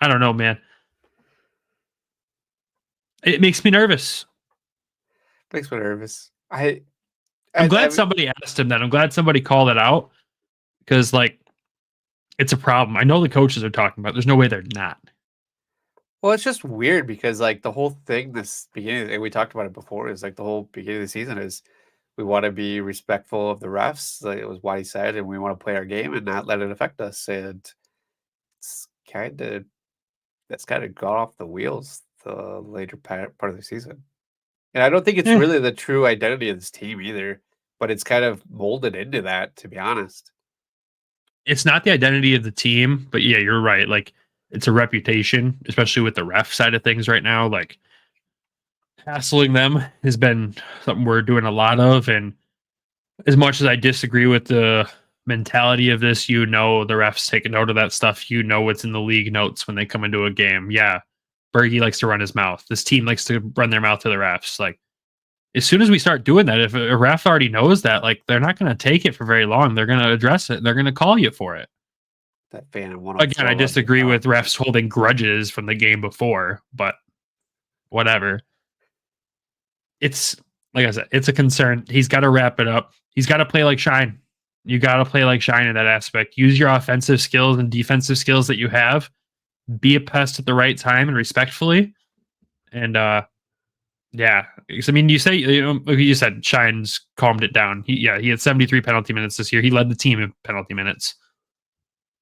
I don't know, man. It makes me nervous. Makes me nervous. I'm glad somebody asked him that. I'm glad somebody called it out because, like, it's a problem. I know the coaches are talking about it. There's no way they're not. Well, it's just weird because, like, the whole thing this beginning, and we talked about it before, is like the whole beginning of the season is we want to be respectful of the refs. Like, it was what he said, and we want to play our game and not let it affect us. And that's kind of got off the wheels the later part of the season. And I don't think it's really the true identity of this team either, but it's kind of molded into that, to be honest. It's not the identity of the team, but yeah, you're right. Like, it's a reputation, especially with the ref side of things right now. Like, hassling them has been something we're doing a lot of. And as much as I disagree with the mentality of this, the refs take a note of that stuff. What's in the league notes when they come into a game. Yeah. Bergie likes to run his mouth. This team likes to run their mouth to the refs. Like, as soon as we start doing that, if a ref already knows that, like, they're not going to take it for very long. They're going to address it. They're going to call you for it. That fan again, I disagree with refs holding grudges from the game before, but whatever. It's like I said, it's a concern. He's got to wrap it up. He's got to play like Shine. You got to play like Shine in that aspect. Use your offensive skills and defensive skills that you have. Be a pest at the right time and respectfully. And Yeah. I mean, you say, like you said, Shine's calmed it down. He had 73 penalty minutes this year. He led the team in penalty minutes.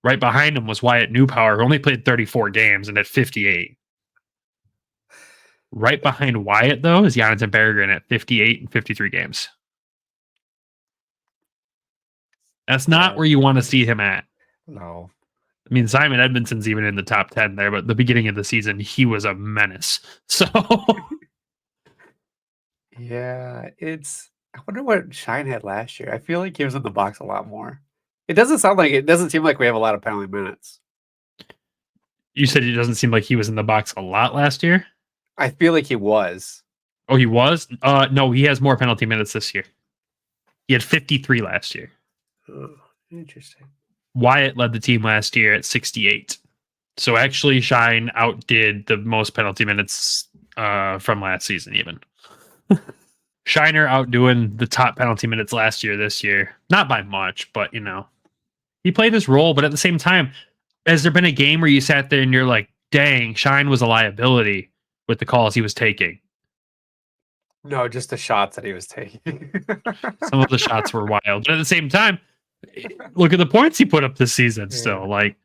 Right behind him was Wyatt Newpower, who only played 34 games and had 58. Right behind Wyatt, though, is Jonathan Berggren at 58 and 53 games. That's not where you want to see him at. No. I mean, Simon Edmondson's even in the top 10 there, but the beginning of the season, he was a menace. So, yeah, I wonder what Shine had last year. I feel like he was in the box a lot more. It doesn't seem like we have a lot of penalty minutes. you said it doesn't seem like he was in the box a lot last year. I feel like he was. Oh, he was? No, he has more penalty minutes this year. He had 53 last year. Oh, interesting. Wyatt led the team last year at 68. So actually, Shine outdid the most penalty minutes from last season, even. Shiner outdoing the top penalty minutes last year, this year. Not by much, but, he played his role. But at the same time, has there been a game where you sat there and you're like, dang, Shine was a liability with the calls he was taking? No, just the shots that he was taking. Some of the shots were wild. But at the same time, look at the points he put up this season still. Like,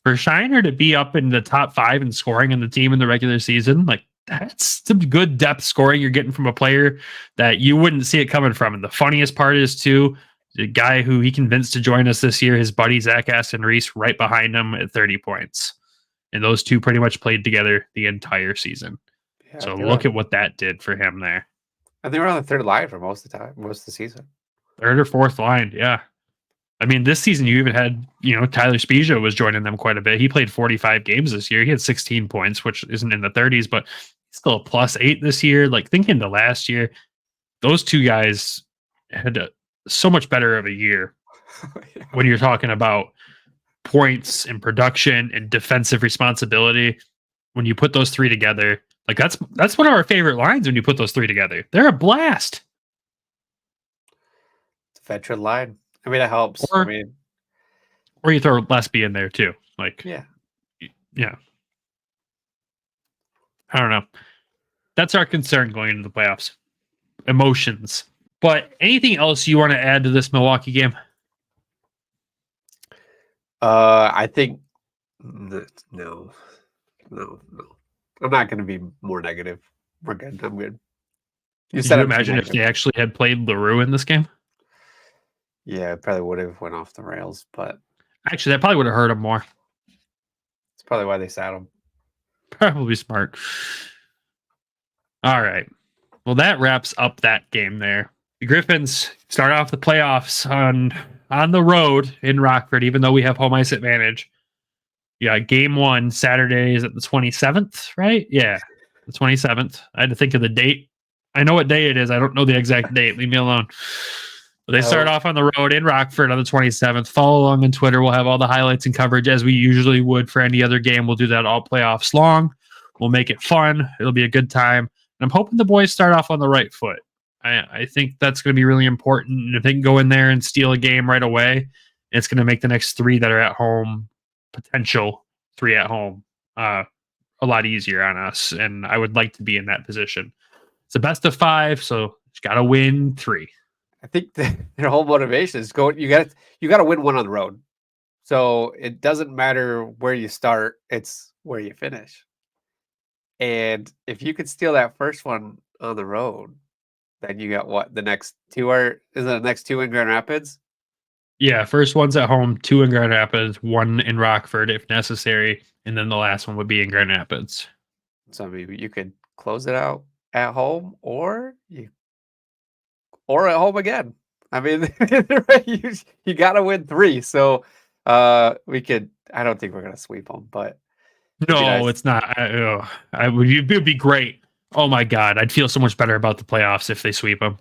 for Shiner to be up in the top 5 and scoring in the team in the regular season, like, that's some good depth scoring you're getting from a player that you wouldn't see it coming from. And the funniest part is, too, the guy who he convinced to join us this year, his buddy Zach Aston Reese, right behind him at 30 points. And those two pretty much played together the entire season. Yeah, so look at what that did for him there. And they were on the third line for most of the season. Third or fourth line, yeah. I mean, this season you even had, Tyler Spezia was joining them quite a bit. He played 45 games this year. He had 16 points, which isn't in the 30s, but he's still a +8 this year. Like, thinking to last year, those two guys had so much better of a year when you're talking about points and production and defensive responsibility. When you put those three together, like, that's one of our favorite lines when you put those three together. They're a blast. It's a veteran line. I mean, it helps. Or you throw Lesby in there too. Like, yeah. I don't know. That's our concern going into the playoffs. Emotions. But anything else you want to add to this Milwaukee game? I think no. I'm not going to be more negative. We're good. I'm good. Could you imagine if they actually had played LaRue in this game? Yeah, it probably would have went off the rails, but actually, that probably would have hurt him more. That's probably why they sat him. Probably smart. All right. Well, that wraps up that game there. The Griffins start off the playoffs on the road in Rockford, even though we have home ice advantage. Yeah, game 1, Saturday, is it the 27th, right? Yeah, the 27th. I had to think of the date. I know what day it is. I don't know the exact date. Leave me alone. But they start off on the road in Rockford on the 27th. Follow along on Twitter. We'll have all the highlights and coverage as we usually would for any other game. We'll do that all playoffs long. We'll make it fun. It'll be a good time. And I'm hoping the boys start off on the right foot. I think that's going to be really important. And if they can go in there and steal a game right away, it's going to make the next 3 that are at home, potential 3 at home, a lot easier on us. And I would like to be in that position. It's a best of 5, so you got to win 3. I think their whole motivation is you got to win 1 on the road. So it doesn't matter where you start, it's where you finish. And if you could steal that first one on the road, then you got what? The next 2 is it the next 2 in Grand Rapids? Yeah, first one's at home, 2 in Grand Rapids, 1 in Rockford if necessary, and then the last one would be in Grand Rapids. So maybe you could close it out at home or at home again. I mean, you got to win 3. So I don't think we're going to sweep them, but no, it's not. It would be great. Oh my God. I'd feel so much better about the playoffs if they sweep them.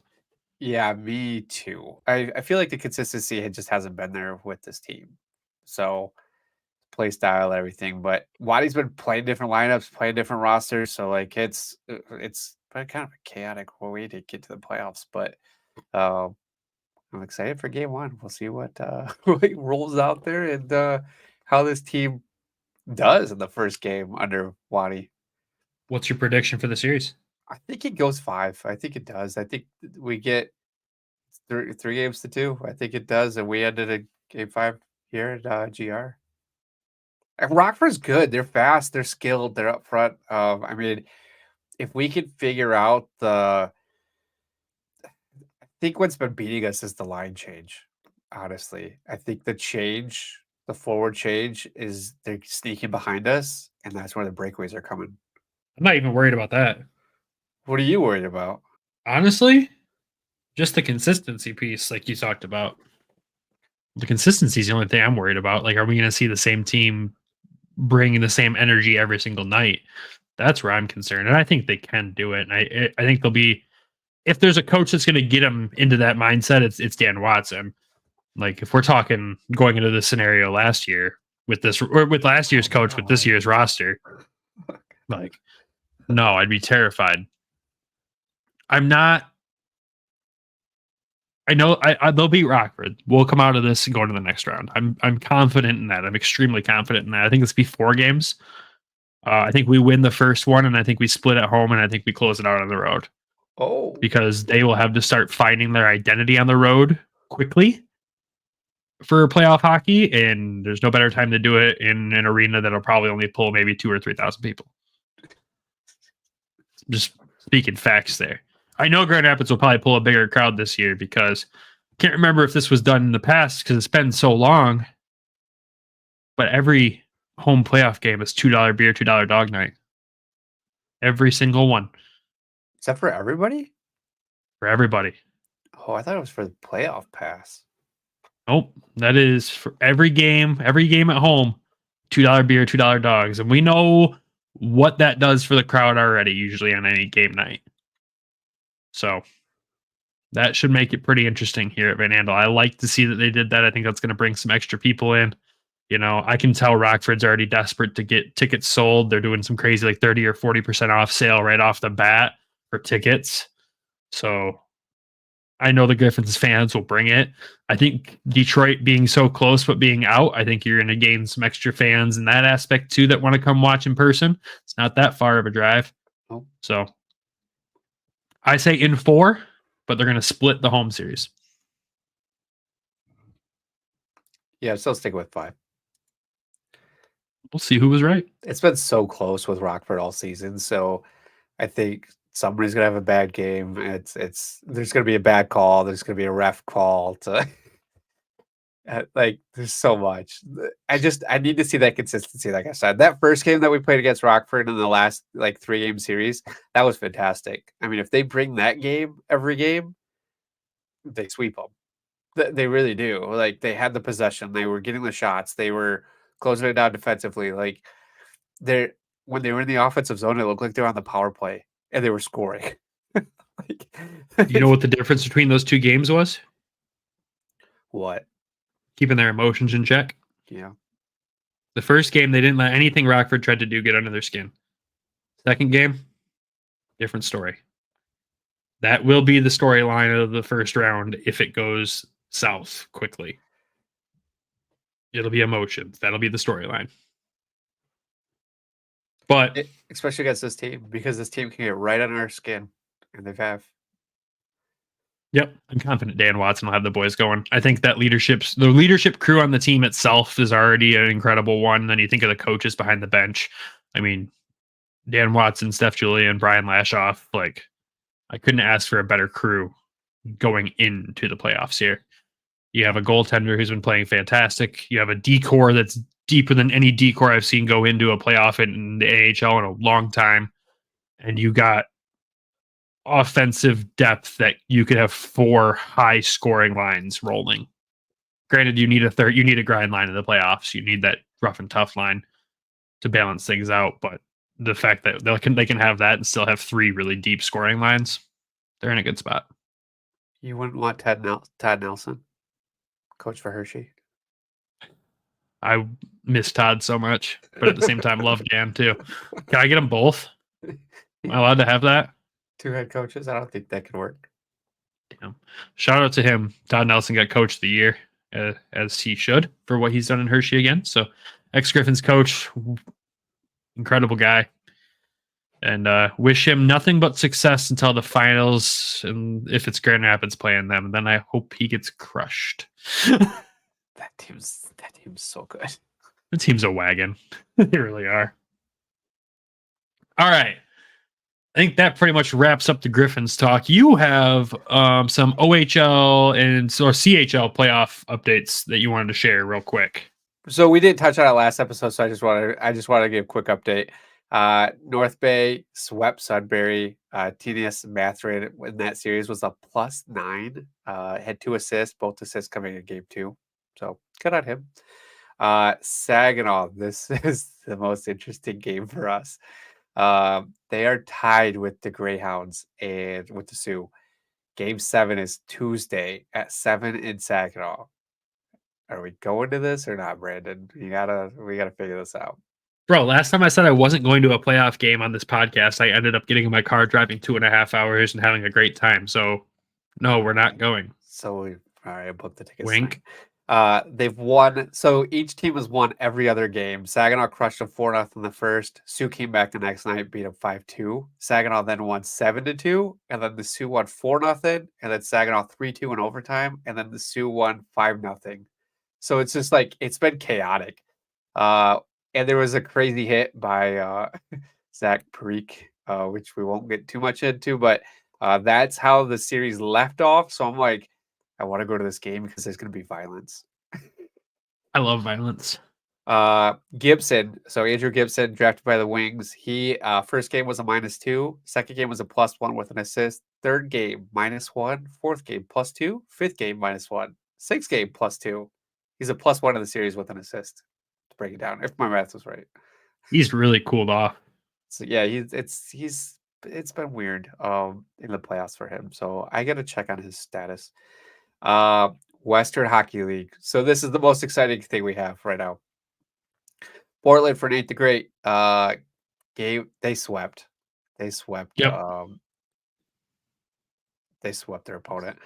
Yeah, me too. I feel like the consistency just hasn't been there with this team. So play style, everything, but Waddy's been playing different lineups, playing different rosters. So like it's kind of a chaotic way to get to the playoffs, but I'm excited for game 1. We'll see what rolls out there and how this team does in the first game under Waddy. What's your prediction for the series? I think it goes 5. I think it does. I think we get 3 games to 2. I think it does, and we ended a game 5 here at GR. And Rockford's good. They're fast. They're skilled. They're up front. I mean, if we can figure out I think what's been beating us is the line change. Honestly, I think the forward change, is they're sneaking behind us, and that's where the breakaways are coming. I'm not even worried about that. What are you worried about? Honestly, just the consistency piece, like you talked about. The consistency is the only thing I'm worried about. Like, are we going to see the same team bringing the same energy every single night? That's where I'm concerned, and I think they can do it. And I think they'll be. If there's a coach that's going to get them into that mindset, it's Dan Watson. Like, if we're talking going into this scenario last year with last year's coach with this year's roster, like, no, I'd be terrified. I'm not. I know they'll beat Rockford. We'll come out of this and go to the next round. I'm confident in that. I'm extremely confident in that. I think it's be 4 games. I think we win the first one, and I think we split at home, and I think we close it out on the road. Oh, Because they will have to start finding their identity on the road quickly for playoff hockey, and there's no better time to do it in an arena that'll probably only pull maybe 2,000 or 3,000 people. Just speaking facts there. I know Grand Rapids will probably pull a bigger crowd this year because I can't remember if this was done in the past because it's been so long, but every home playoff game is $2 beer, $2 dog night. Every single one. is that for everybody? For everybody. Oh, I thought it was for the playoff pass. Nope. That is for every game at home, $2 beer, $2 dogs. And we know what that does for the crowd already, usually on any game night. So that should make it pretty interesting here at Van Andel. I like to see that they did that. I think that's going to bring some extra people in. You know, I can tell Rockford's already desperate to get tickets sold. They're doing some crazy like 30 or 40% off sale right off the bat for tickets. So I know the Griffins fans will bring it. I think Detroit being so close but being out, I think you're going to gain some extra fans in that aspect too that want to come watch in person. It's not that far of a drive. Oh. So I say in 4, but they're going to split the home series. Yeah, I'm still sticking with 5. We'll see who was right. It's been so close with Rockford all season, so I think somebody's gonna have a bad game. There's gonna be a bad call. There's gonna be a ref call. There's so much. I need to see that consistency. Like I said, that first game that we played against Rockford in the last 3-game series, that was fantastic. I mean, if they bring that game every game, they sweep them. They really do. Like, they had the possession. They were getting the shots. They were closing it down defensively. Like, when they were in the offensive zone, it looked like they were on the power play and they were scoring. You know what the difference between those 2 games was? What? Keeping their emotions in check. Yeah. The first game, they didn't let anything Rockford tried to do get under their skin. Second game, different story. That will be the storyline of the first round if it goes south quickly. It'll be emotions. That'll be the storyline. But especially against this team, because this team can get right on our skin, and they have. Yep, I'm confident Dan Watson will have the boys going. I think that the leadership crew on the team itself is already an incredible one. Then you think of the coaches behind the bench. I mean, Dan Watson, Steph Julia, and Brian Lashoff. Like, I couldn't ask for a better crew going into the playoffs here. You have a goaltender who's been playing fantastic. You have a decor that's deeper than any decor I've seen go into a playoff in the AHL in a long time. And you got offensive depth that you could have 4 high scoring lines rolling. Granted, you need a grind line in the playoffs. You need that rough and tough line to balance things out. But the fact that they can have that and still have 3 really deep scoring lines, they're in a good spot. You wouldn't want Todd Nelson, coach for Hershey. I miss Todd so much, but at the same time, love Dan too. Can I get them both? Am I allowed to have that? 2 head coaches? I don't think that could work. Damn. Shout out to him. Todd Nelson got coach of the year, as he should, for what he's done in Hershey again. So, ex-Griffins coach, incredible guy. And wish him nothing but success until the finals. And if it's Grand Rapids playing them, then I hope he gets crushed. That team's so good. The team's a wagon. They really are. All right. I think that pretty much wraps up the Griffins talk. You have some OHL and or CHL playoff updates that you wanted to share real quick. So we did touch on it last episode, so I just wanted to give a quick update. North Bay swept Sudbury. TDS math rate in that series was a +9. Had 2 assists, both assists coming in game 2. So good on him. Saginaw, this is the most interesting game for us. They are tied with the Greyhounds and with the Sioux. Game 7 is Tuesday at 7 in Saginaw. Are we going to this or not, Brandon? We gotta figure this out. Bro, last time I said I wasn't going to a playoff game on this podcast, I ended up getting in my car, driving 2.5 hours and having a great time. So no, we're not going. So all right, I booked the tickets. Wink. They've won. So each team has won every other game. Saginaw crushed them 4-0 in the first. Sioux came back the next night, beat them 5-2. Saginaw then won 7-2, and then the Sioux won 4-0, and then Saginaw 3-2 in overtime, and then the Sioux won 5-0. So it's just like it's been chaotic. And there was a crazy hit by Zach Parikh, which we won't get too much into, but that's how the series left off. So I'm like, I want to go to this game because there's going to be violence. I love violence. Gibson. So Andrew Gibson, drafted by the Wings. He first game was a -2. Second game was a +1 with an assist. Third game -1. Fourth game +2. Fifth game -1. Sixth game +2. He's a +1 in the series with an assist. To break it down, if my math was right. He's really cooled off. So yeah, it's been weird in the playoffs for him. So I got to check on his status. Western Hockey League. So this is the most exciting thing we have right now. Portland for Nate the Great. They swept. Yep. They swept their opponent.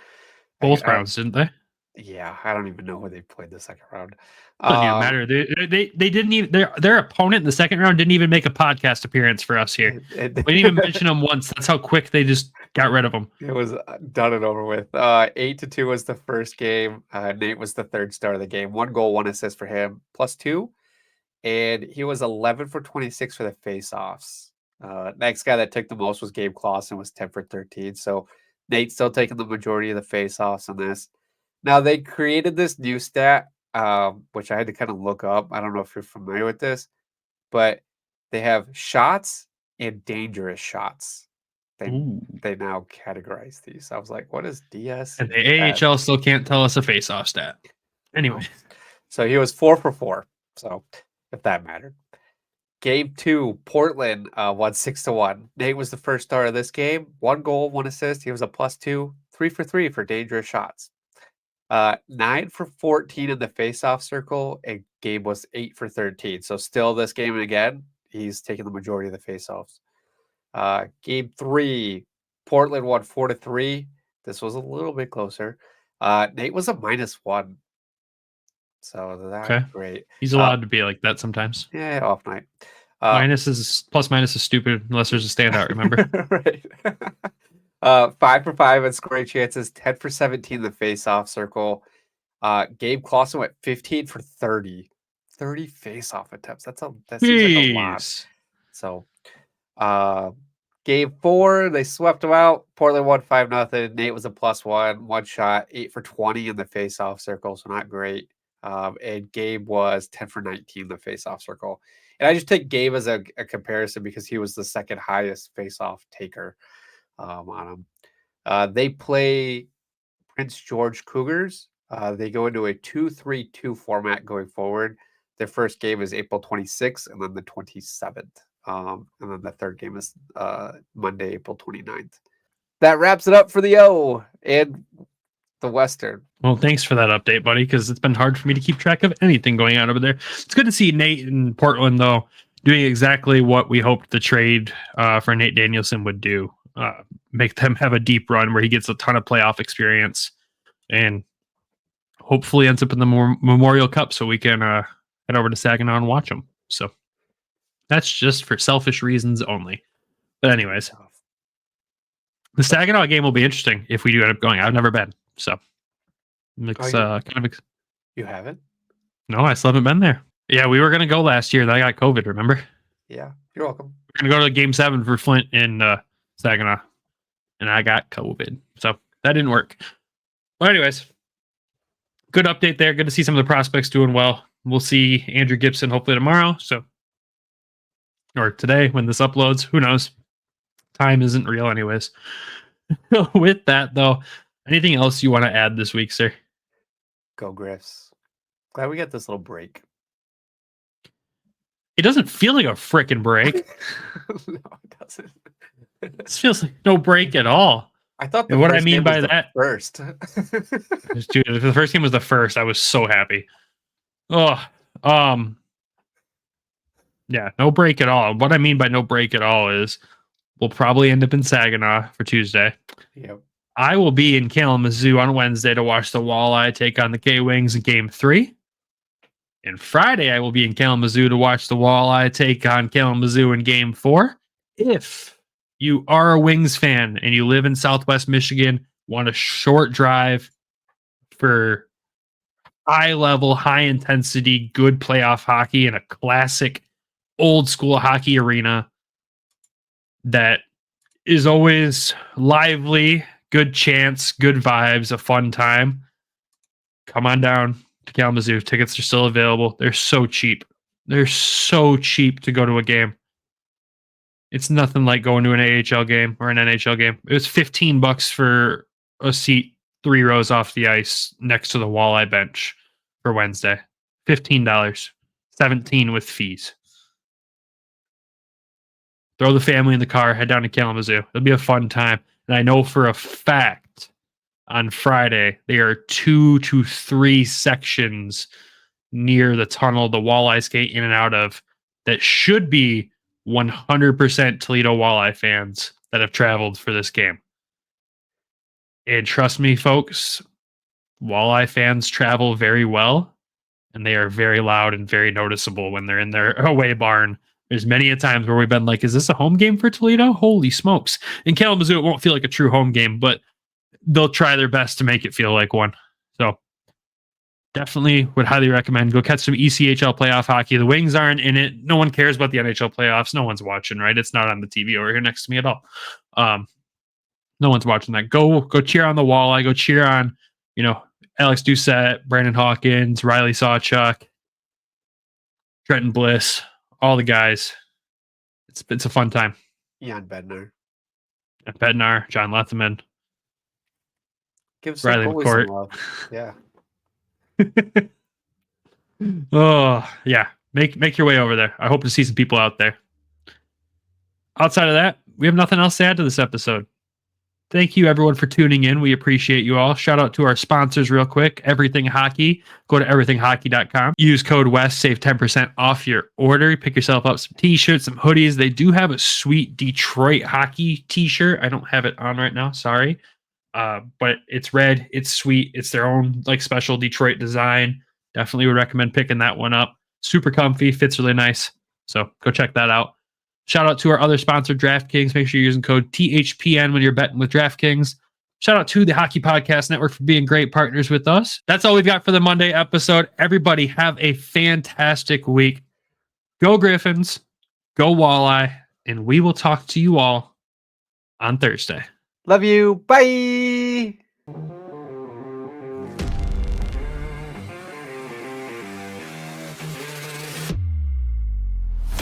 Both rounds, didn't they? Yeah, I don't even know who they played the second round. Doesn't even matter. They didn't even their opponent in the second round didn't even make a podcast appearance for us here. We didn't even mention them once. That's how quick they just got rid of them. It was done and over with. 8-2 was the first game. Nate was the third star of the game. 1 goal, 1 assist for him, +2, and he was 11 for 26 for the faceoffs. Next guy that took the most was Gabe Clausen, was 10 for 13. So Nate's still taking the majority of the faceoffs on this. Now, they created this new stat, which I had to kind of look up. I don't know if you're familiar with this, but they have shots and dangerous shots. They now categorize these. I was like, what is DS? And the AHL still can't tell us a face-off stat. Anyway. So he was 4 for 4. So if that mattered. Game 2, Portland won 6-1. Nate was the first star of this game. 1 goal, 1 assist. He was a +2, 3 for 3 for dangerous shots. 9 for 14 in the faceoff circle, and Gabe was 8 for 13. So still this game, and again, he's taking the majority of the faceoffs. Game 3, Portland won 4-3. This was a little bit closer. Nate was a -1. So that's great. He's allowed to be like that sometimes. Yeah, off night. Plus minus is stupid unless there's a standout, remember? Right. 5 for 5 in scoring chances, 10 for 17 in the face-off circle. Gabe Clausen went 15 for 30. 30 face-off attempts. That seems like a lot. So game 4, they swept them out. Portland won 5-0. Nate was a +1, 1 shot, 8 for 20 in the face-off circle, so not great. And Gabe was 10 for 19 in the face-off circle. And I just take Gabe as a comparison because he was the second highest face-off taker on him. They play Prince George Cougars. They go into a 2-3-2 format going forward. Their first game is April 26th and then the 27th. And then the third game is Monday, April 29th. That wraps it up for the O and the Western. Well, thanks for that update, buddy, because it's been hard for me to keep track of anything going on over there. It's good to see Nate in Portland, though, doing exactly what we hoped the trade for Nate Danielson would do. Make them have a deep run where he gets a ton of playoff experience and hopefully ends up in the Memorial Cup so we can head over to Saginaw and watch him. So that's just for selfish reasons only. But anyways, the Saginaw game will be interesting if we do end up going. I've never been, so it's kind of. You haven't? No, I still haven't been there. Yeah, we were gonna go last year, and I got COVID. Remember? Yeah, you're welcome. We're gonna go to Game 7 for Flint in Saginaw, and I got COVID, so that didn't work. Well, anyways, good update there. Good to see some of the prospects doing well. We'll see Andrew Gibson hopefully tomorrow. Or today when this uploads. Who knows? Time isn't real anyways. With that, though, anything else you want to add this week, sir? Go Griffs. Glad we got this little break. It doesn't feel like a freaking break. No, it doesn't. This feels like no break at all. I thought what I mean by that first. Dude, if the first game was the first, I was so happy. Yeah, no break at all. What I mean by no break at all is we'll probably end up in Saginaw for Tuesday. Yep. I will be in Kalamazoo on Wednesday to watch the Walleye take on the K-Wings in Game 3. And Friday, I will be in Kalamazoo to watch the Walleye take on Kalamazoo in Game 4. If you are a Wings fan and you live in Southwest Michigan, want a short drive for high-level, high-intensity, good playoff hockey in a classic old-school hockey arena that is always lively, good chance, good vibes, a fun time, come on down to Kalamazoo. Tickets are still available. They're so cheap. They're so cheap to go to a game. It's nothing like going to an AHL game or an NHL game. It was $15 for a seat 3 rows off the ice next to the Walleye bench for Wednesday. $15. $17 with fees. Throw the family in the car, head down to Kalamazoo. It'll be a fun time. And I know for a fact on Friday, there are 2 to 3 sections near the tunnel the Walleye skate in and out of that should be 100% Toledo Walleye fans that have traveled for this game. And trust me, folks, Walleye fans travel very well, and they are very loud and very noticeable when they're in their away barn. There's many a times where we've been like, is this a home game for Toledo? Holy smokes. In Kalamazoo, it won't feel like a true home game, but they'll try their best to make it feel like one. So definitely would highly recommend go catch some ECHL playoff hockey. The Wings aren't in it. No one cares about the NHL playoffs. No one's watching, right? It's not on the TV over here next to me at all. No one's watching that. Go cheer on the Walleye. Go cheer on, Alex Doucette, Brandon Hawkins, Riley Sawchuk, Trenton Bliss, all the guys. It's a fun time. Jan Bednar. Bednar, John Letherman. Give Riley McCourt. Love. Yeah. Oh, yeah. Make your way over there. I hope to see some people out there. Outside of that, we have nothing else to add to this episode. Thank you, everyone, for tuning in. We appreciate you all. Shout out to our sponsors real quick. Everything Hockey. Go to everythinghockey.com. Use code WEST. Save 10% off your order. Pick yourself up some t-shirts, some hoodies. They do have a sweet Detroit hockey t-shirt. I don't have it on right now. Sorry. But it's red. It's sweet. It's their own special Detroit design. Definitely would recommend picking that one up. Super comfy. Fits really nice. So go check that out. Shout out to our other sponsor, DraftKings. Make sure you're using code THPN when you're betting with DraftKings. Shout out to the Hockey Podcast Network for being great partners with us. That's all we've got for the Monday episode. Everybody have a fantastic week. Go Griffins, go Walleye, and we will talk to you all on Thursday. Love you. Bye.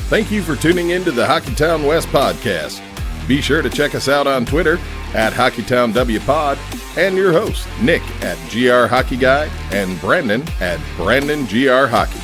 Thank you for tuning in to the Hockeytown West Podcast. Be sure to check us out on Twitter at HockeytownWPod and your host, Nick at GR Hockey Guy and Brandon at BrandonGR Hockey.